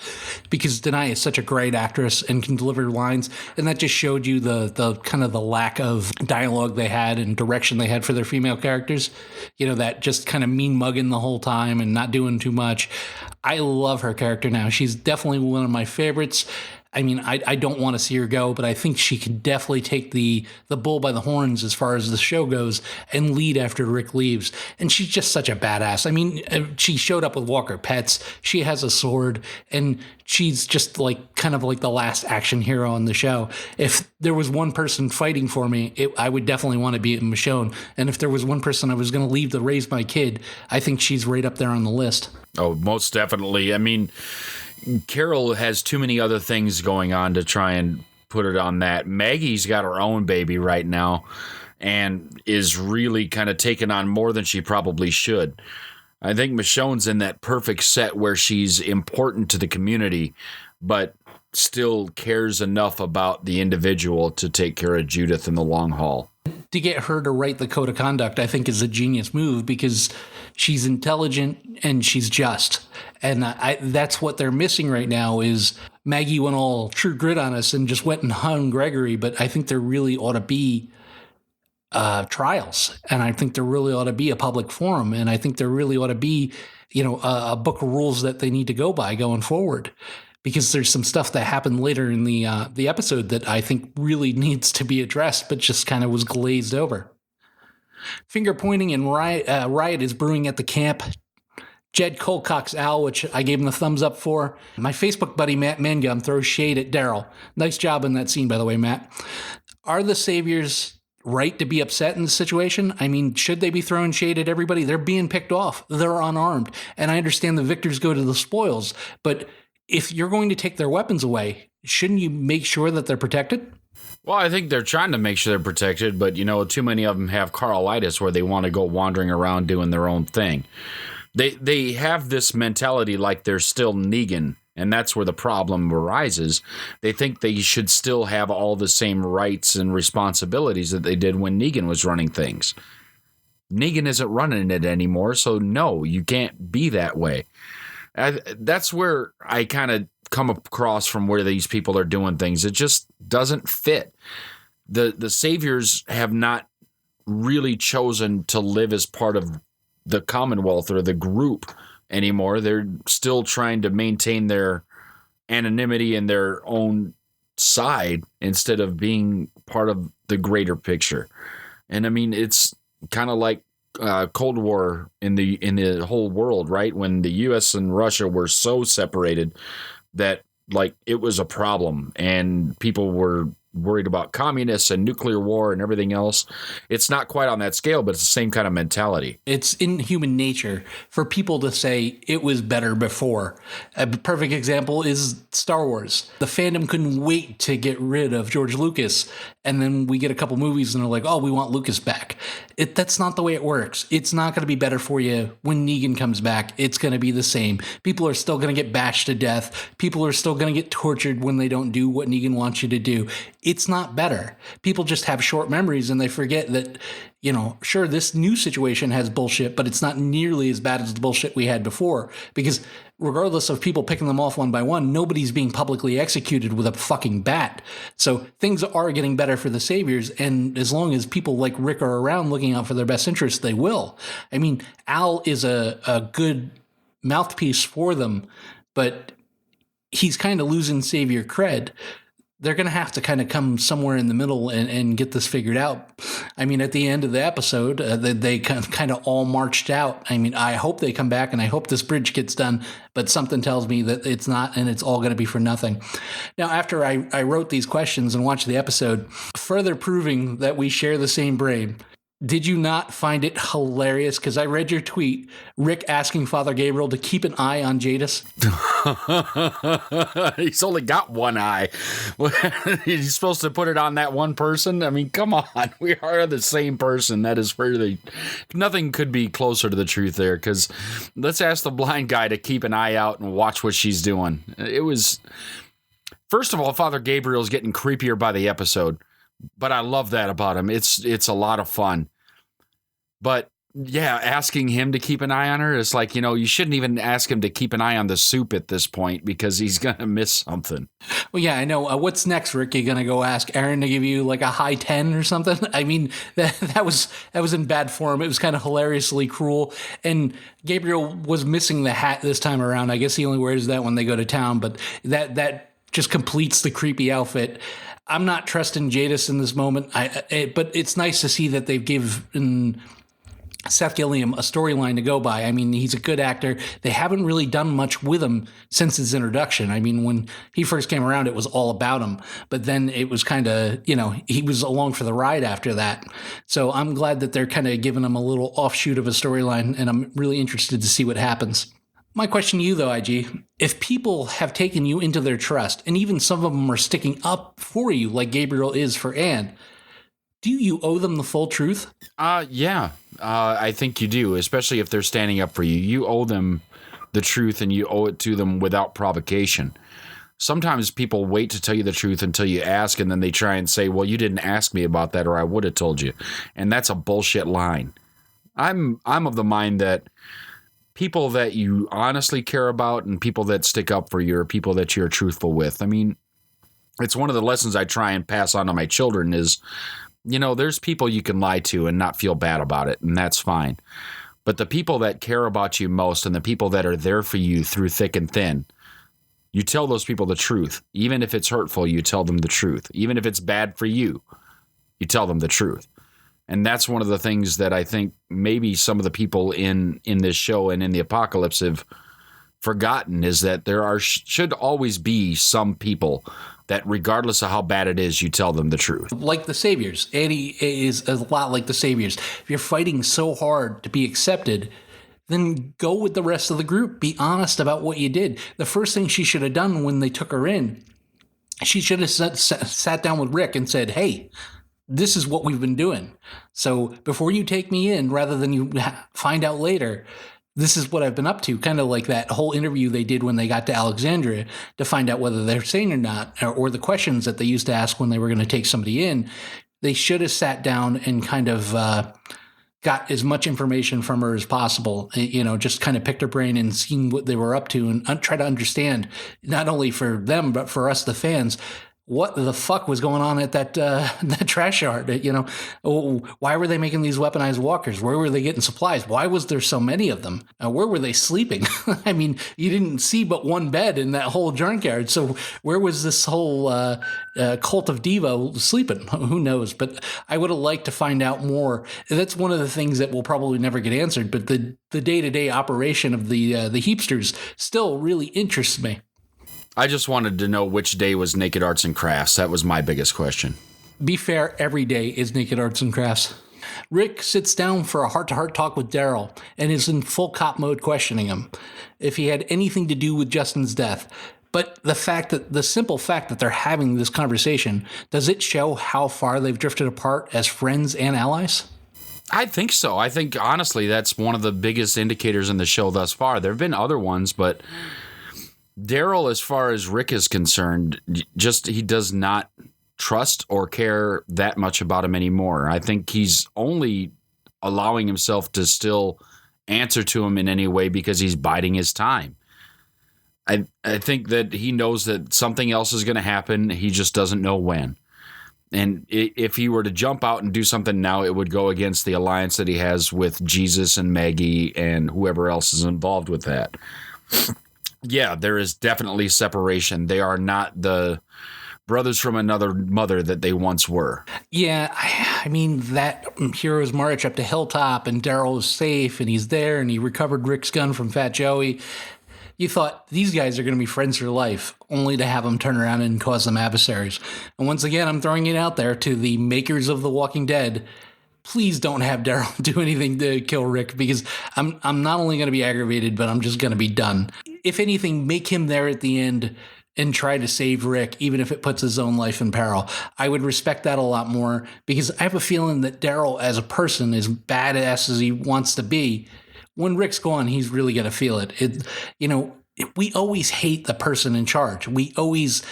because Denai is such a great actress and can deliver lines. And that just showed you the kind of the lack of dialogue they had and direction they had for their female characters. That just kind of mean mugging the whole time and not doing too much. I love her character now. She's definitely one of my favorites. I mean, I don't want to see her go, but I think she could definitely take the bull by the horns as far as the show goes and lead after Rick leaves. And she's just such a badass. I mean, she showed up with Walker Pets. She has a sword, and she's just kind of the last action hero on the show. If there was one person fighting for me, I would definitely want to be Michonne. And if there was one person I was going to leave to raise my kid, I think she's right up there on the list. Oh, most definitely. I mean, Carol has too many other things going on to try and put it on that. Maggie's got her own baby right now and is really kind of taking on more than she probably should. I think Michonne's in that perfect set where she's important to the community, but still cares enough about the individual to take care of Judith in the long haul. To get her to write the code of conduct, I think, is a genius move because she's intelligent and she's just. And that's what they're missing right now is Maggie went all True Grit on us and just went and hung Gregory. But I think there really ought to be trials. And I think there really ought to be a public forum. And I think there really ought to be, a book of rules that they need to go by going forward. Because there's some stuff that happened later in the episode that I think really needs to be addressed, but just kind of was glazed over. Finger pointing and riot is brewing at the camp. Jed Colcock's owl, which I gave him the thumbs up for. My Facebook buddy Matt Mangum throws shade at Daryl. Nice job in that scene, by the way, Matt. Are the Saviors right to be upset in this situation? I mean, should they be throwing shade at everybody? They're being picked off. They're unarmed. And I understand the victors go to the spoils, but if you're going to take their weapons away, shouldn't you make sure that they're protected? Well, I think they're trying to make sure they're protected, but, too many of them have Carlitis where they want to go wandering around doing their own thing. They have this mentality like they're still Negan And that's where the problem arises. They think they should still have all the same rights and responsibilities that they did when Negan was running things. Negan isn't running it anymore, so no, you can't be that way. That's where I kind of come across from where these people are doing things. It just doesn't fit. The saviors have not really chosen to live as part of the Commonwealth or the group anymore. They're still trying to maintain their anonymity and their own side instead of being part of the greater picture. And I mean, it's kind of like Cold War in the whole world, right? When the U.S. and Russia were so separated that like it was a problem and people were worried about communists and nuclear war and everything else. It's not quite on that scale, but it's the same kind of mentality. It's in human nature for people to say it was better before. A perfect example is Star Wars. The fandom couldn't wait to get rid of George Lucas, and then we get a couple movies and they're like, oh, we want Lucas back. That's not the way it works. It's not going to be better for you when Negan comes back. It's going to be the same. People are still going to get bashed to death. People are still going to get tortured when they don't do what Negan wants you to do. It's not better. People just have short memories and they forget that, sure, this new situation has bullshit, but it's not nearly as bad as the bullshit we had before. Because regardless of people picking them off one by one, nobody's being publicly executed with a fucking bat. So things are getting better for the saviors. And as long as people like Rick are around looking out for their best interests, they will. I mean, Al is a good mouthpiece for them, but he's kind of losing savior cred. They're going to have to kind of come somewhere in the middle and get this figured out. I mean, at the end of the episode, they kind of all marched out. I mean, I hope they come back and I hope this bridge gets done, but something tells me that it's not, and it's all going to be for nothing. Now, after I wrote these questions and watched the episode, further proving that we share the same brain, did you not find it hilarious? Because I read your tweet, Rick asking Father Gabriel to keep an eye on Jadis. He's only got one eye. He's supposed to put it on that one person? I mean, come on. We are the same person. That is really... Nothing could be closer to the truth there, because let's ask the blind guy to keep an eye out and watch what she's doing. It was... First of all, Father Gabriel's getting creepier by the episode, but I love that about him. It's a lot of fun. But yeah, asking him to keep an eye on her is like, you shouldn't even ask him to keep an eye on the soup at this point because he's going to miss something. Well, yeah, I know. What's next, Rick? You going to go ask Aaron to give you like a high 10 or something? I mean, that was in bad form. It was kind of hilariously cruel. And Gabriel was missing the hat this time around. I guess he only wears that when they go to town, but that just completes the creepy outfit. I'm not trusting Jadis in this moment, but it's nice to see that they've given Seth Gilliam a storyline to go by. I mean, he's a good actor. They haven't really done much with him since his introduction. I mean, when he first came around, it was all about him. But then it was kind of, he was along for the ride after that. So I'm glad that they're kind of giving him a little offshoot of a storyline, and I'm really interested to see what happens. My question to you, though, IG, if people have taken you into their trust, and even some of them are sticking up for you, like Gabriel is for Anne, do you owe them the full truth? Yeah, I think you do, especially if they're standing up for you. You owe them the truth, and you owe it to them without provocation. Sometimes people wait to tell you the truth until you ask, and then they try and say, well, you didn't ask me about that, or I would have told you. And that's a bullshit line. I'm of the mind that people that you honestly care about and people that stick up for you are people that you're truthful with. I mean, it's one of the lessons I try and pass on to my children is, there's people you can lie to and not feel bad about it, and that's fine. But the people that care about you most and the people that are there for you through thick and thin, you tell those people the truth. Even if it's hurtful, you tell them the truth. Even if it's bad for you, you tell them the truth. And that's one of the things that I think maybe some of the people in this show and in the apocalypse have forgotten is that there should always be some people that regardless of how bad it is, you tell them the truth. Like the saviors. Annie is a lot like the saviors. If you're fighting so hard to be accepted, then go with the rest of the group. Be honest about what you did. The first thing she should have done when they took her in, she should have sat down with Rick and said, hey, this is what we've been doing. So before you take me in, rather than you find out later, this is what I've been up to, kind of like that whole interview they did when they got to Alexandria to find out whether they're sane or not, or the questions that they used to ask when they were going to take somebody in. They should have sat down and kind of got as much information from her as possible, just kind of picked her brain and seen what they were up to and try to understand, not only for them, but for us, the fans, what the fuck was going on at that trash yard? Why were they making these weaponized walkers? Where were they getting supplies? Why was there so many of them? Where were they sleeping? I mean, you didn't see but one bed in that whole junkyard. So where was this whole cult of Devo sleeping? Who knows? But I would have liked to find out more. That's one of the things that will probably never get answered. But the day-to-day operation of the Heapsters still really interests me. I just wanted to know which day was Naked Arts and Crafts. That was my biggest question. Be fair, every day is Naked Arts and Crafts. Rick sits down for a heart-to-heart talk with Daryl and is in full cop mode questioning him if he had anything to do with Justin's death. But the simple fact that they're having this conversation, does it show how far they've drifted apart as friends and allies? I think so. I think, honestly, that's one of the biggest indicators in the show thus far. There have been other ones, but Daryl, as far as Rick is concerned, he does not trust or care that much about him anymore. I think he's only allowing himself to still answer to him in any way because he's biding his time. I think that he knows that something else is going to happen. He just doesn't know when. And if he were to jump out and do something now, it would go against the alliance that he has with Jesus and Maggie and whoever else is involved with that. Yeah, there is definitely separation. They are not the brothers from another mother that they once were. Yeah, I mean, that hero's march up to Hilltop and Daryl is safe and he's there and he recovered Rick's gun from Fat Joey. You thought these guys are going to be friends for life, only to have them turn around and cause them adversaries. And once again, I'm throwing it out there to the makers of The Walking Dead. Please don't have Daryl do anything to kill Rick, because I'm not only going to be aggravated, but I'm just going to be done. If anything, make him there at the end and try to save Rick, even if it puts his own life in peril. I would respect that a lot more, because I have a feeling that Daryl, as a person, as badass as he wants to be, when Rick's gone, he's really going to feel it. We always hate the person in charge. We always,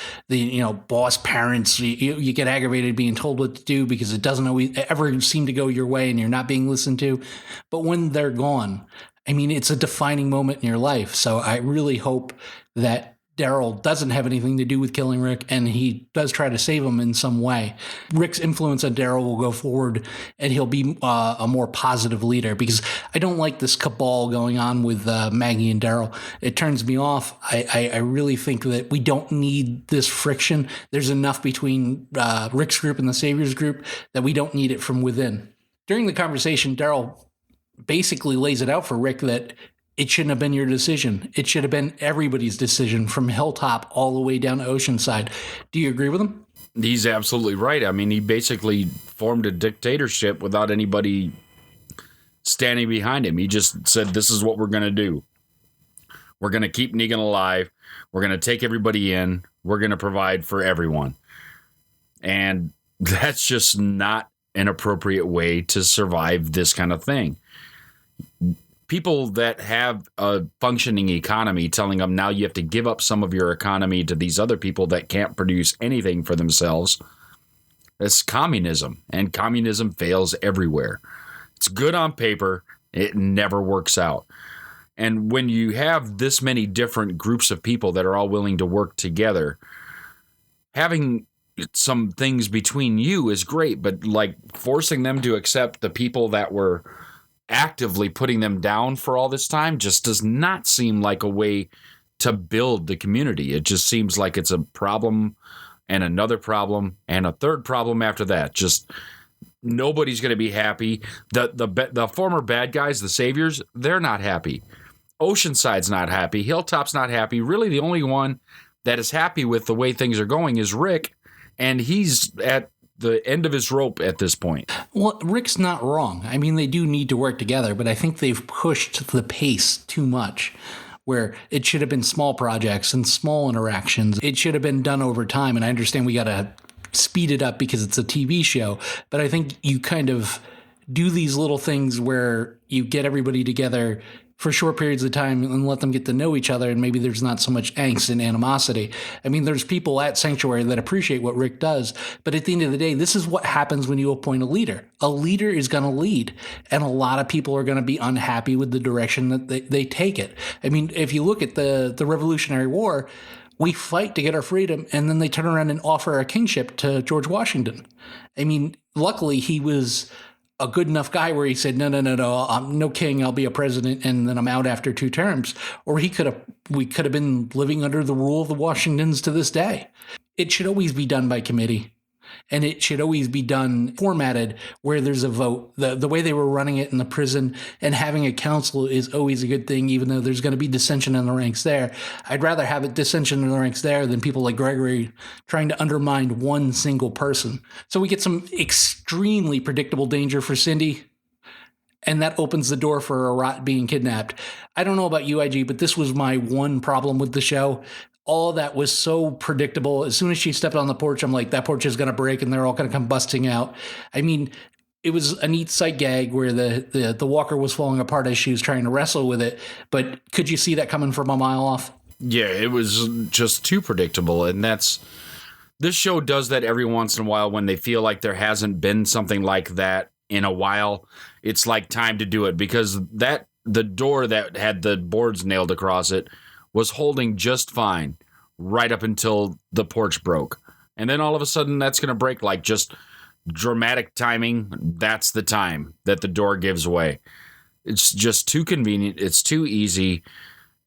boss parents, you get aggravated being told what to do because it doesn't always ever seem to go your way and you're not being listened to. But when they're gone, I mean, it's a defining moment in your life. So I really hope that Daryl doesn't have anything to do with killing Rick, and he does try to save him in some way. Rick's influence on Daryl will go forward, and he'll be a more positive leader, because I don't like this cabal going on with Maggie and Daryl. It turns me off. I really think that we don't need this friction. There's enough between Rick's group and the Saviors group that we don't need it from within. During the conversation, Daryl basically lays it out for Rick that it shouldn't have been your decision. It should have been everybody's decision, from Hilltop all the way down to Oceanside. Do you agree with him? He's absolutely right. I mean, he basically formed a dictatorship without anybody standing behind him. He just said, this is what we're going to do. We're going to keep Negan alive. We're going to take everybody in. We're going to provide for everyone. And that's just not an appropriate way to survive this kind of thing. People that have a functioning economy telling them now you have to give up some of your economy to these other people that can't produce anything for themselves. It's communism, and communism fails everywhere. It's good on paper. It never works out. And when you have this many different groups of people that are all willing to work together, having some things between you is great, but like forcing them to accept the people that were actively putting them down for all this time just does not seem like a way to build the community. It just seems like it's a problem and another problem and a third problem after that. Just nobody's going to be happy. The former bad guys, the Saviors, they're not happy. Oceanside's not happy. Hilltop's not happy. Really, the only one that is happy with the way things are going is Rick, and he's at the end of his rope at this point. Well, Rick's not wrong. I mean, they do need to work together, but I think they've pushed the pace too much, where it should have been small projects and small interactions. It should have been done over time, and I understand we got to speed it up because it's a TV show, but I think you kind of do these little things where you get everybody together for short periods of time and let them get to know each other, and maybe there's not so much angst and animosity. I mean, there's people at Sanctuary that appreciate what Rick does, but at the end of the day, this is what happens when you appoint a leader. A leader is going to lead, and a lot of people are going to be unhappy with the direction that they take it. I mean, if you look at the Revolutionary War, we fight to get our freedom, and then they turn around and offer a kingship to George Washington. I mean, luckily he was a good enough guy where he said, no, I'm no king, I'll be a president, and then I'm out after 2 terms. Or we could have been living under the rule of the Washingtons to this day. It should always be done by committee. And it should always be done formatted where there's a vote. The way they were running it in the prison, and having a council is always a good thing, even though there's going to be dissension in the ranks there. I'd rather have it dissension in the ranks there than people like Gregory trying to undermine one single person. So we get some extremely predictable danger for Cindy, and that opens the door for Arat being kidnapped. I don't know about you, IG, but this was my one problem with the show. All that was so predictable. As soon as she stepped on the porch, I'm like, that porch is going to break and they're all going to come busting out. I mean, it was a neat sight gag where the walker was falling apart as she was trying to wrestle with it. But could you see that coming from a mile off? Yeah, it was just too predictable. And this show does that every once in a while when they feel like there hasn't been something like that in a while. It's like time to do it, because the door that had the boards nailed across it was holding just fine right up until the porch broke. And then all of a sudden that's going to break, like just dramatic timing. That's the time that the door gives way. It's just too convenient. It's too easy.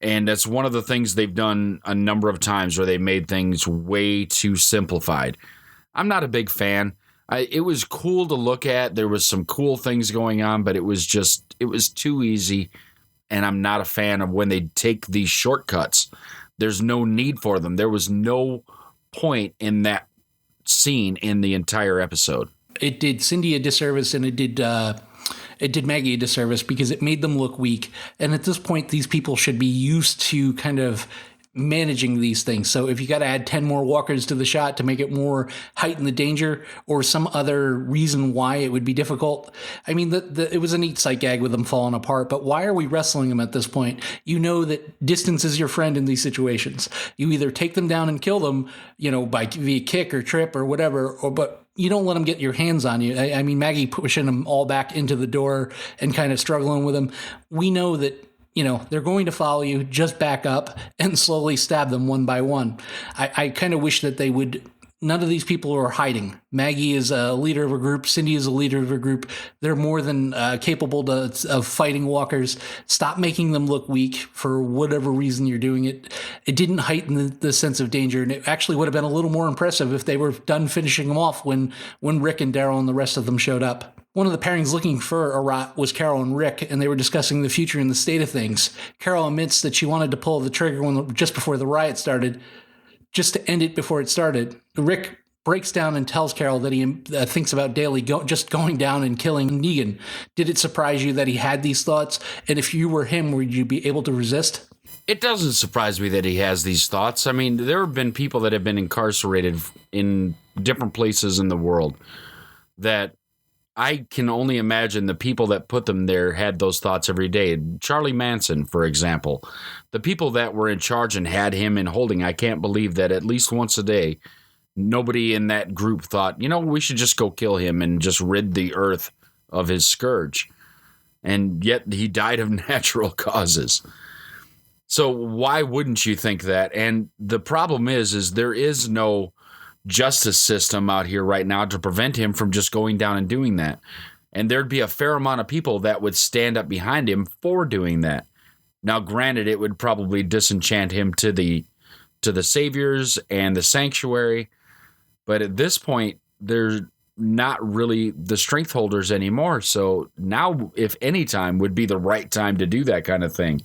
And that's one of the things they've done a number of times, where they made things way too simplified. I'm not a big fan. It was cool to look at. There was some cool things going on, but it was too easy. And I'm not a fan of when they take these shortcuts. There's no need for them. There was no point in that scene in the entire episode. It did Cindy a disservice, and it did Maggie a disservice, because it made them look weak. And at this point, these people should be used to kind of managing these things. So if you got to add 10 more walkers to the shot to make it more heighten the danger, or some other reason why it would be difficult. I mean, it was a neat sight gag with them falling apart, but why are we wrestling them at this point? You know that distance is your friend in these situations. You either take them down and kill them, via kick or trip or whatever, but you don't let them get your hands on you. I mean, Maggie pushing them all back into the door and kind of struggling with them. We know that, they're going to follow you. Just back up and slowly stab them one by one. I kind of wish that they would. None of these people are hiding. Maggie is a leader of a group. Cindy is a leader of a group. They're more than capable of fighting walkers. Stop making them look weak for whatever reason you're doing it. It didn't heighten the sense of danger, and it actually would have been a little more impressive if they were done finishing them off when Rick and Daryl and the rest of them showed up. One of the pairings looking for Arat was Carol and Rick, and they were discussing the future and the state of things. Carol admits that she wanted to pull the trigger just before the riot started, just to end it before it started. Rick breaks down and tells Carol that he thinks about Daly just going down and killing Negan. Did it surprise you that he had these thoughts? And if you were him, would you be able to resist? It doesn't surprise me that he has these thoughts. I mean, there have been people that have been incarcerated in different places in the world that I can only imagine the people that put them there had those thoughts every day. Charlie Manson, for example. The people that were in charge and had him in holding, I can't believe that at least once a day, nobody in that group thought, we should just go kill him and just rid the earth of his scourge. And yet he died of natural causes. So why wouldn't you think that? And the problem is there is no justice system out here right now to prevent him from just going down and doing that. And there'd be a fair amount of people that would stand up behind him for doing that. Now, granted, it would probably disenchant him to the saviors and the sanctuary, but at this point, they're not really the strength holders anymore. So now, if any time, would be the right time to do that kind of thing.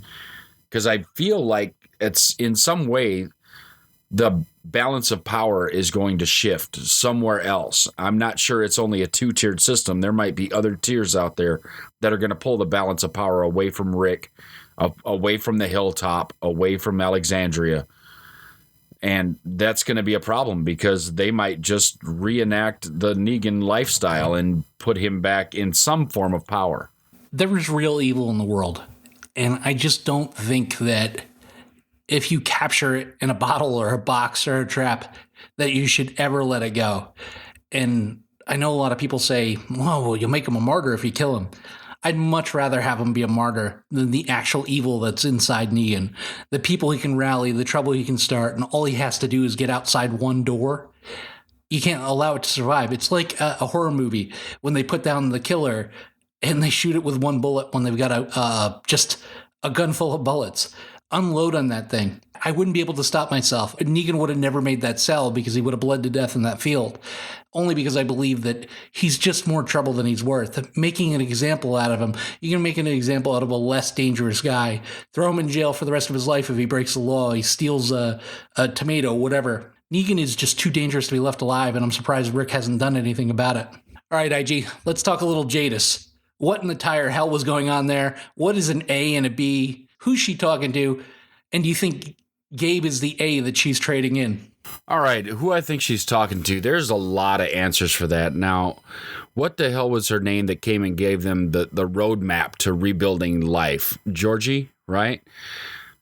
Because I feel like it's in some way the balance of power is going to shift somewhere else. I'm not sure it's only a 2-tiered system. There might be other tiers out there that are going to pull the balance of power away from Rick, away from the hilltop, away from Alexandria. And that's going to be a problem, because they might just reenact the Negan lifestyle and put him back in some form of power. There is real evil in the world. And I just don't think that if you capture it in a bottle or a box or a trap, that you should ever let it go. And I know a lot of people say, well, you'll make him a martyr if you kill him. I'd much rather have him be a martyr than the actual evil that's inside Negan. The people he can rally, the trouble he can start, and all he has to do is get outside one door. You can't allow it to survive. It's like a horror movie when they put down the killer and they shoot it with one bullet when they've got just a gun full of bullets. Unload on that thing. I wouldn't be able to stop myself. Negan would have never made that cell because he would have bled to death in that field. Only because I believe that he's just more trouble than he's worth. Making an example out of him, you can make an example out of a less dangerous guy. Throw him in jail for the rest of his life if he breaks the law, he steals a tomato, whatever. Negan is just too dangerous to be left alive, and I'm surprised Rick hasn't done anything about it. All right, IG, let's talk a little Jadis. What in the tire hell was going on there? What is an A and a B? Who's she talking to? And do you think Gabe is the A that she's trading in? All right, who I think she's talking to, there's a lot of answers for that. Now, what the hell was her name that came and gave them the roadmap to rebuilding life? Georgie, right?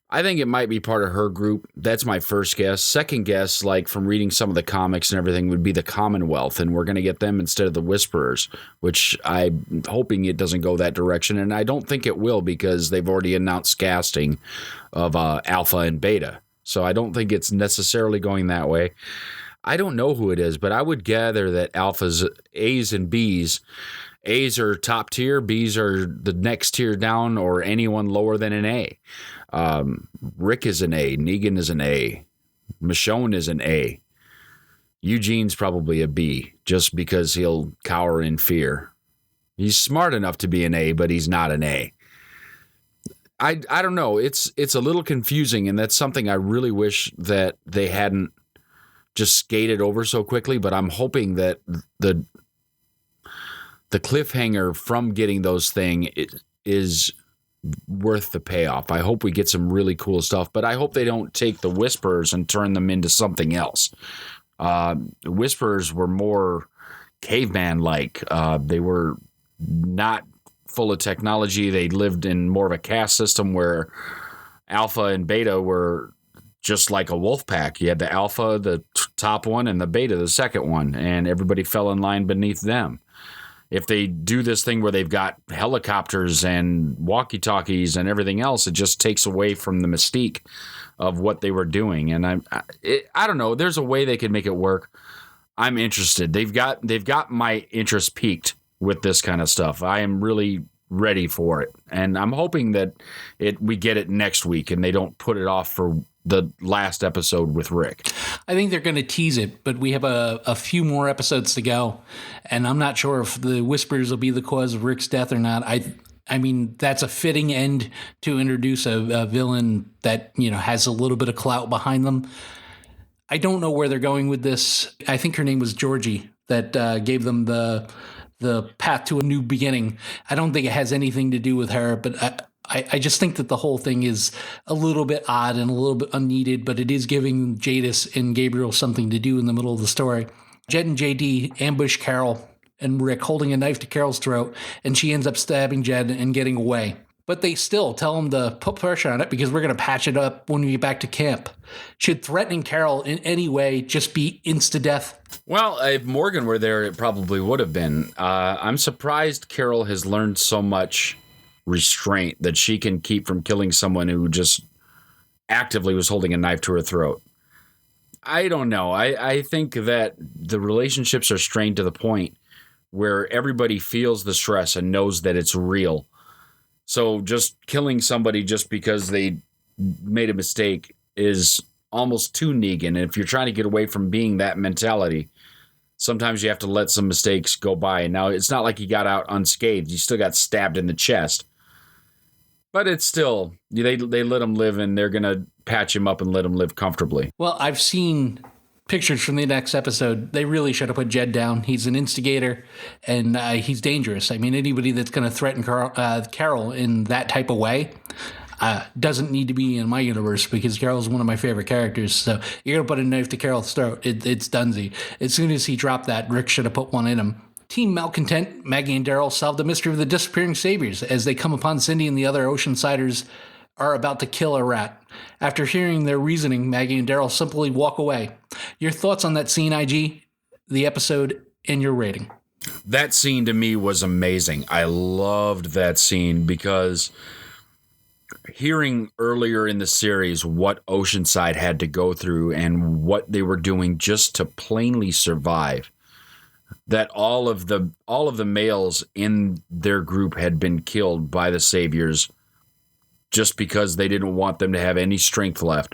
I think it might be part of her group. That's my first guess. Second guess, like from reading some of the comics and everything, would be the Commonwealth, and we're going to get them instead of the Whisperers, which I'm hoping it doesn't go that direction, and I don't think it will because they've already announced casting of Alpha and Beta, so I don't think it's necessarily going that way. I don't know who it is, but I would gather that Alpha's A's and B's. A's are top tier, B's are the next tier down, or anyone lower than an A. Rick is an A, Negan is an A, Michonne is an A, Eugene's probably a B, just because he'll cower in fear. He's smart enough to be an A, but he's not an A. I don't know. It's a little confusing, and that's something I really wish that they hadn't just skated over so quickly, but I'm hoping that the cliffhanger from getting those things is worth the payoff. I hope we get some really cool stuff, but I hope they don't take the Whisperers and turn them into something else. The Whisperers were more caveman-like. They were not full of technology. They lived in more of a caste system where Alpha and Beta were just like a wolf pack. You had the Alpha, the top one, and the Beta, the second one, and everybody fell in line beneath them. If they do this thing where they've got helicopters and walkie-talkies and everything else, it just takes away from the mystique of what they were doing. And I don't know. There's a way they could make it work. I'm interested. They've got my interest peaked with this kind of stuff. I am really ready for it, and I'm hoping that we get it next week and they don't put it off for the last episode with Rick. I think they're going to tease it, but we have a few more episodes to go, and I'm not sure if the Whispers will be the cause of Rick's death or not. I mean, that's a fitting end to introduce a villain that, has a little bit of clout behind them. I don't know where they're going with this. I think her name was Georgie that gave them the path to a new beginning. I don't think it has anything to do with her, but I just think that the whole thing is a little bit odd and a little bit unneeded, but it is giving Jadis and Gabriel something to do in the middle of the story. Jed and JD ambush Carol and Rick holding a knife to Carol's throat, and she ends up stabbing Jed and getting away. But they still tell him to put pressure on it because we're going to patch it up when we get back to camp. Should threatening Carol in any way just be insta-death? Well, if Morgan were there, it probably would have been. I'm surprised Carol has learned so much restraint that she can keep from killing someone who just actively was holding a knife to her throat. I don't know. I think that the relationships are strained to the point where everybody feels the stress and knows that it's real. So just killing somebody just because they made a mistake is almost too Negan. And if you're trying to get away from being that mentality, sometimes you have to let some mistakes go by. Now, it's not like he got out unscathed. He still got stabbed in the chest. But it's still, they let him live, and they're going to patch him up and let him live comfortably. Well, I've seen pictures from the next episode. They really should have put Jed down. He's an instigator, and he's dangerous. I mean, anybody that's going to threaten Carol in that type of way doesn't need to be in my universe, because Carol's one of my favorite characters. So you're going to put a knife to Carol's throat. It's Dunsey. As soon as he dropped that, Rick should have put one in him. Team Malcontent, Maggie and Daryl solve the mystery of the disappearing saviors as they come upon Cindy and the other Oceansiders are about to kill a rat. After hearing their reasoning, Maggie and Daryl simply walk away. Your thoughts on that scene, IG, the episode, and your rating? That scene to me was amazing. I loved that scene because hearing earlier in the series what Oceanside had to go through and what they were doing just to plainly survive, that all of the males in their group had been killed by the saviors just because they didn't want them to have any strength left.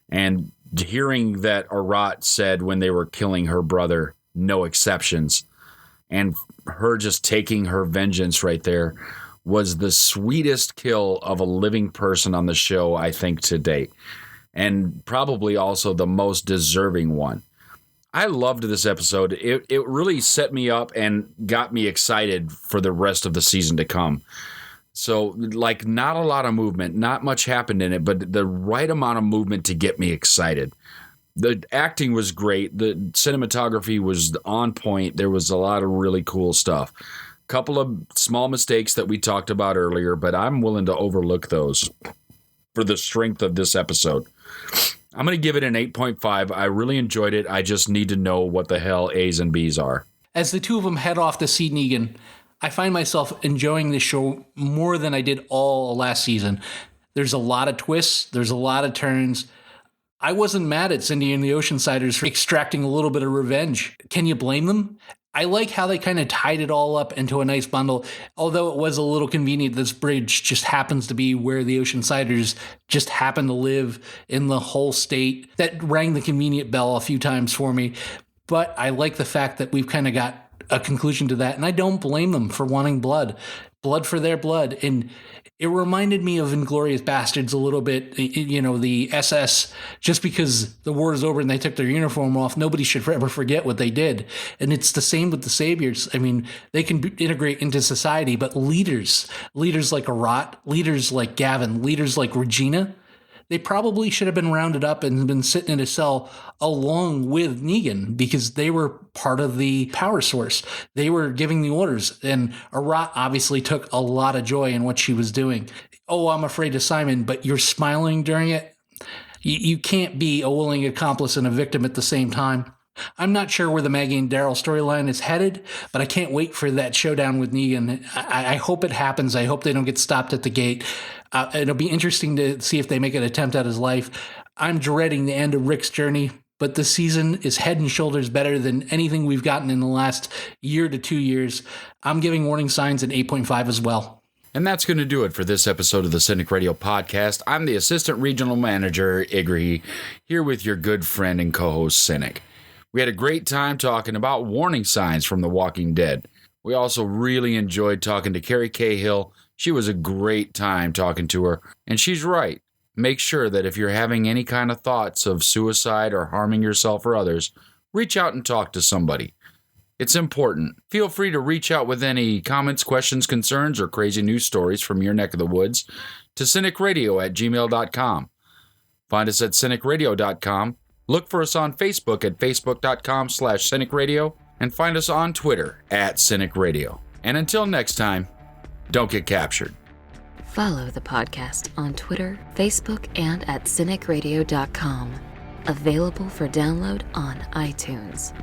And hearing that Arat said when they were killing her brother, no exceptions, and her just taking her vengeance right there was the sweetest kill of a living person on the show, I think, to date. And probably also the most deserving one. I loved this episode. It really set me up and got me excited for the rest of the season to come. So, like, not a lot of movement, not much happened in it, but the right amount of movement to get me excited. The acting was great. The cinematography was on point. There was a lot of really cool stuff. Couple of small mistakes that we talked about earlier, but I'm willing to overlook those for the strength of this episode. I'm going to give it an 8.5. I really enjoyed it. I just need to know what the hell A's and B's are. As the two of them head off to see Negan, I find myself enjoying this show more than I did all last season. There's a lot of twists. There's a lot of turns. I wasn't mad at Cindy and the Oceansiders for extracting a little bit of revenge. Can you blame them? I like how they kind of tied it all up into a nice bundle, although it was a little convenient. This bridge just happens to be where the Oceansiders just happen to live in the whole state. That rang the convenient bell a few times for me, but I like the fact that we've kind of got a conclusion to that, and I don't blame them for wanting blood for their blood. And it reminded me of Inglourious Bastards a little bit, you know, the SS, just because the war is over and they took their uniform off, nobody should ever forget what they did. And it's the same with the saviors. I mean, they can integrate into society, but leaders like Arat, leaders like Gavin, leaders like Regina, they probably should have been rounded up and been sitting in a cell along with Negan because they were part of the power source. They were giving the orders, and Arat obviously took a lot of joy in what she was doing. Oh, I'm afraid of Simon, but you're smiling during it. You can't be a willing accomplice and a victim at the same time. I'm not sure where the Maggie and Daryl storyline is headed, but I can't wait for that showdown with Negan. I hope it happens. I hope they don't get stopped at the gate. It'll be interesting to see if they make an attempt at his life. I'm dreading the end of Rick's journey, but this season is head and shoulders better than anything we've gotten in the last year to 2 years. I'm giving Warning Signs an 8.5 as well. And that's going to do it for this episode of the Cynic Radio Podcast. I'm the Assistant Regional Manager, Igrihe, here with your good friend and co-host, Cynic. We had a great time talking about warning signs from The Walking Dead. We also really enjoyed talking to Kerry Cahill. She was a great time talking to her, and she's right. Make sure that if you're having any kind of thoughts of suicide or harming yourself or others, reach out and talk to somebody. It's important. Feel free to reach out with any comments, questions, concerns, or crazy news stories from your neck of the woods to CINIKRADIO@gmail.com. Find us at CINIKRADIO.com. Look for us on Facebook at Facebook.com/CinicRadio, and find us on Twitter at CinicRadio. And until next time, don't get captured. Follow the podcast on Twitter, Facebook, and at CinicRadio.com. Available for download on iTunes.